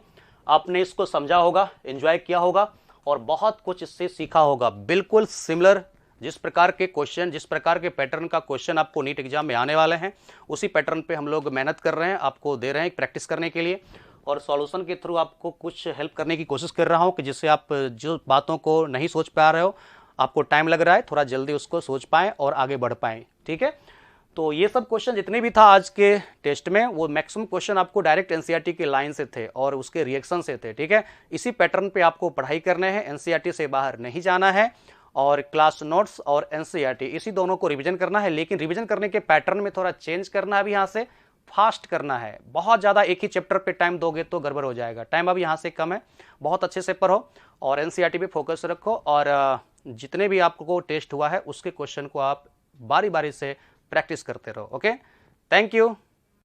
आपने इसको समझा होगा, एंजॉय किया होगा, और बहुत कुछ इससे सीखा होगा। बिल्कुल सिमिलर जिस प्रकार के क्वेश्चन, जिस प्रकार के पैटर्न का क्वेश्चन आपको नीट एग्जाम में आने वाले हैं, उसी पैटर्न पे हम लोग मेहनत कर रहे हैं, आपको दे रहे हैं प्रैक्टिस करने के लिए, और सॉल्यूशन के थ्रू आपको कुछ हेल्प करने की कोशिश कर रहा हूं कि जिससे आप जो बातों को नहीं सोच पा रहे हो, आपको टाइम लग रहा है, थोड़ा जल्दी उसको सोच पाएं और आगे बढ़ पाएं। ठीक है, तो ये सब क्वेश्चन जितने भी था आज के टेस्ट में, वो मैक्सिमम क्वेश्चन आपको डायरेक्ट एनसीईआरटी के लाइन से थे और उसके रिएक्शन से थे। ठीक है, इसी पैटर्न पे आपको पढ़ाई करने हैं, एनसीईआरटी से बाहर नहीं जाना है, और क्लास नोट्स और एनसीईआरटी इसी दोनों को रिवीजन करना है। लेकिन रिवीजन करने के पैटर्न में थोड़ा चेंज करना है, अभी यहाँ से फास्ट करना है। बहुत ज़्यादा एक ही चैप्टर पे टाइम दोगे तो गड़बड़ हो जाएगा। टाइम अब यहाँ से कम है, बहुत अच्छे से पढ़ो और एनसीईआरटी पे फोकस रखो, और जितने भी आपको टेस्ट हुआ है उसके क्वेश्चन को आप बारी बारी से प्रैक्टिस करते रहो। Okay, thank you.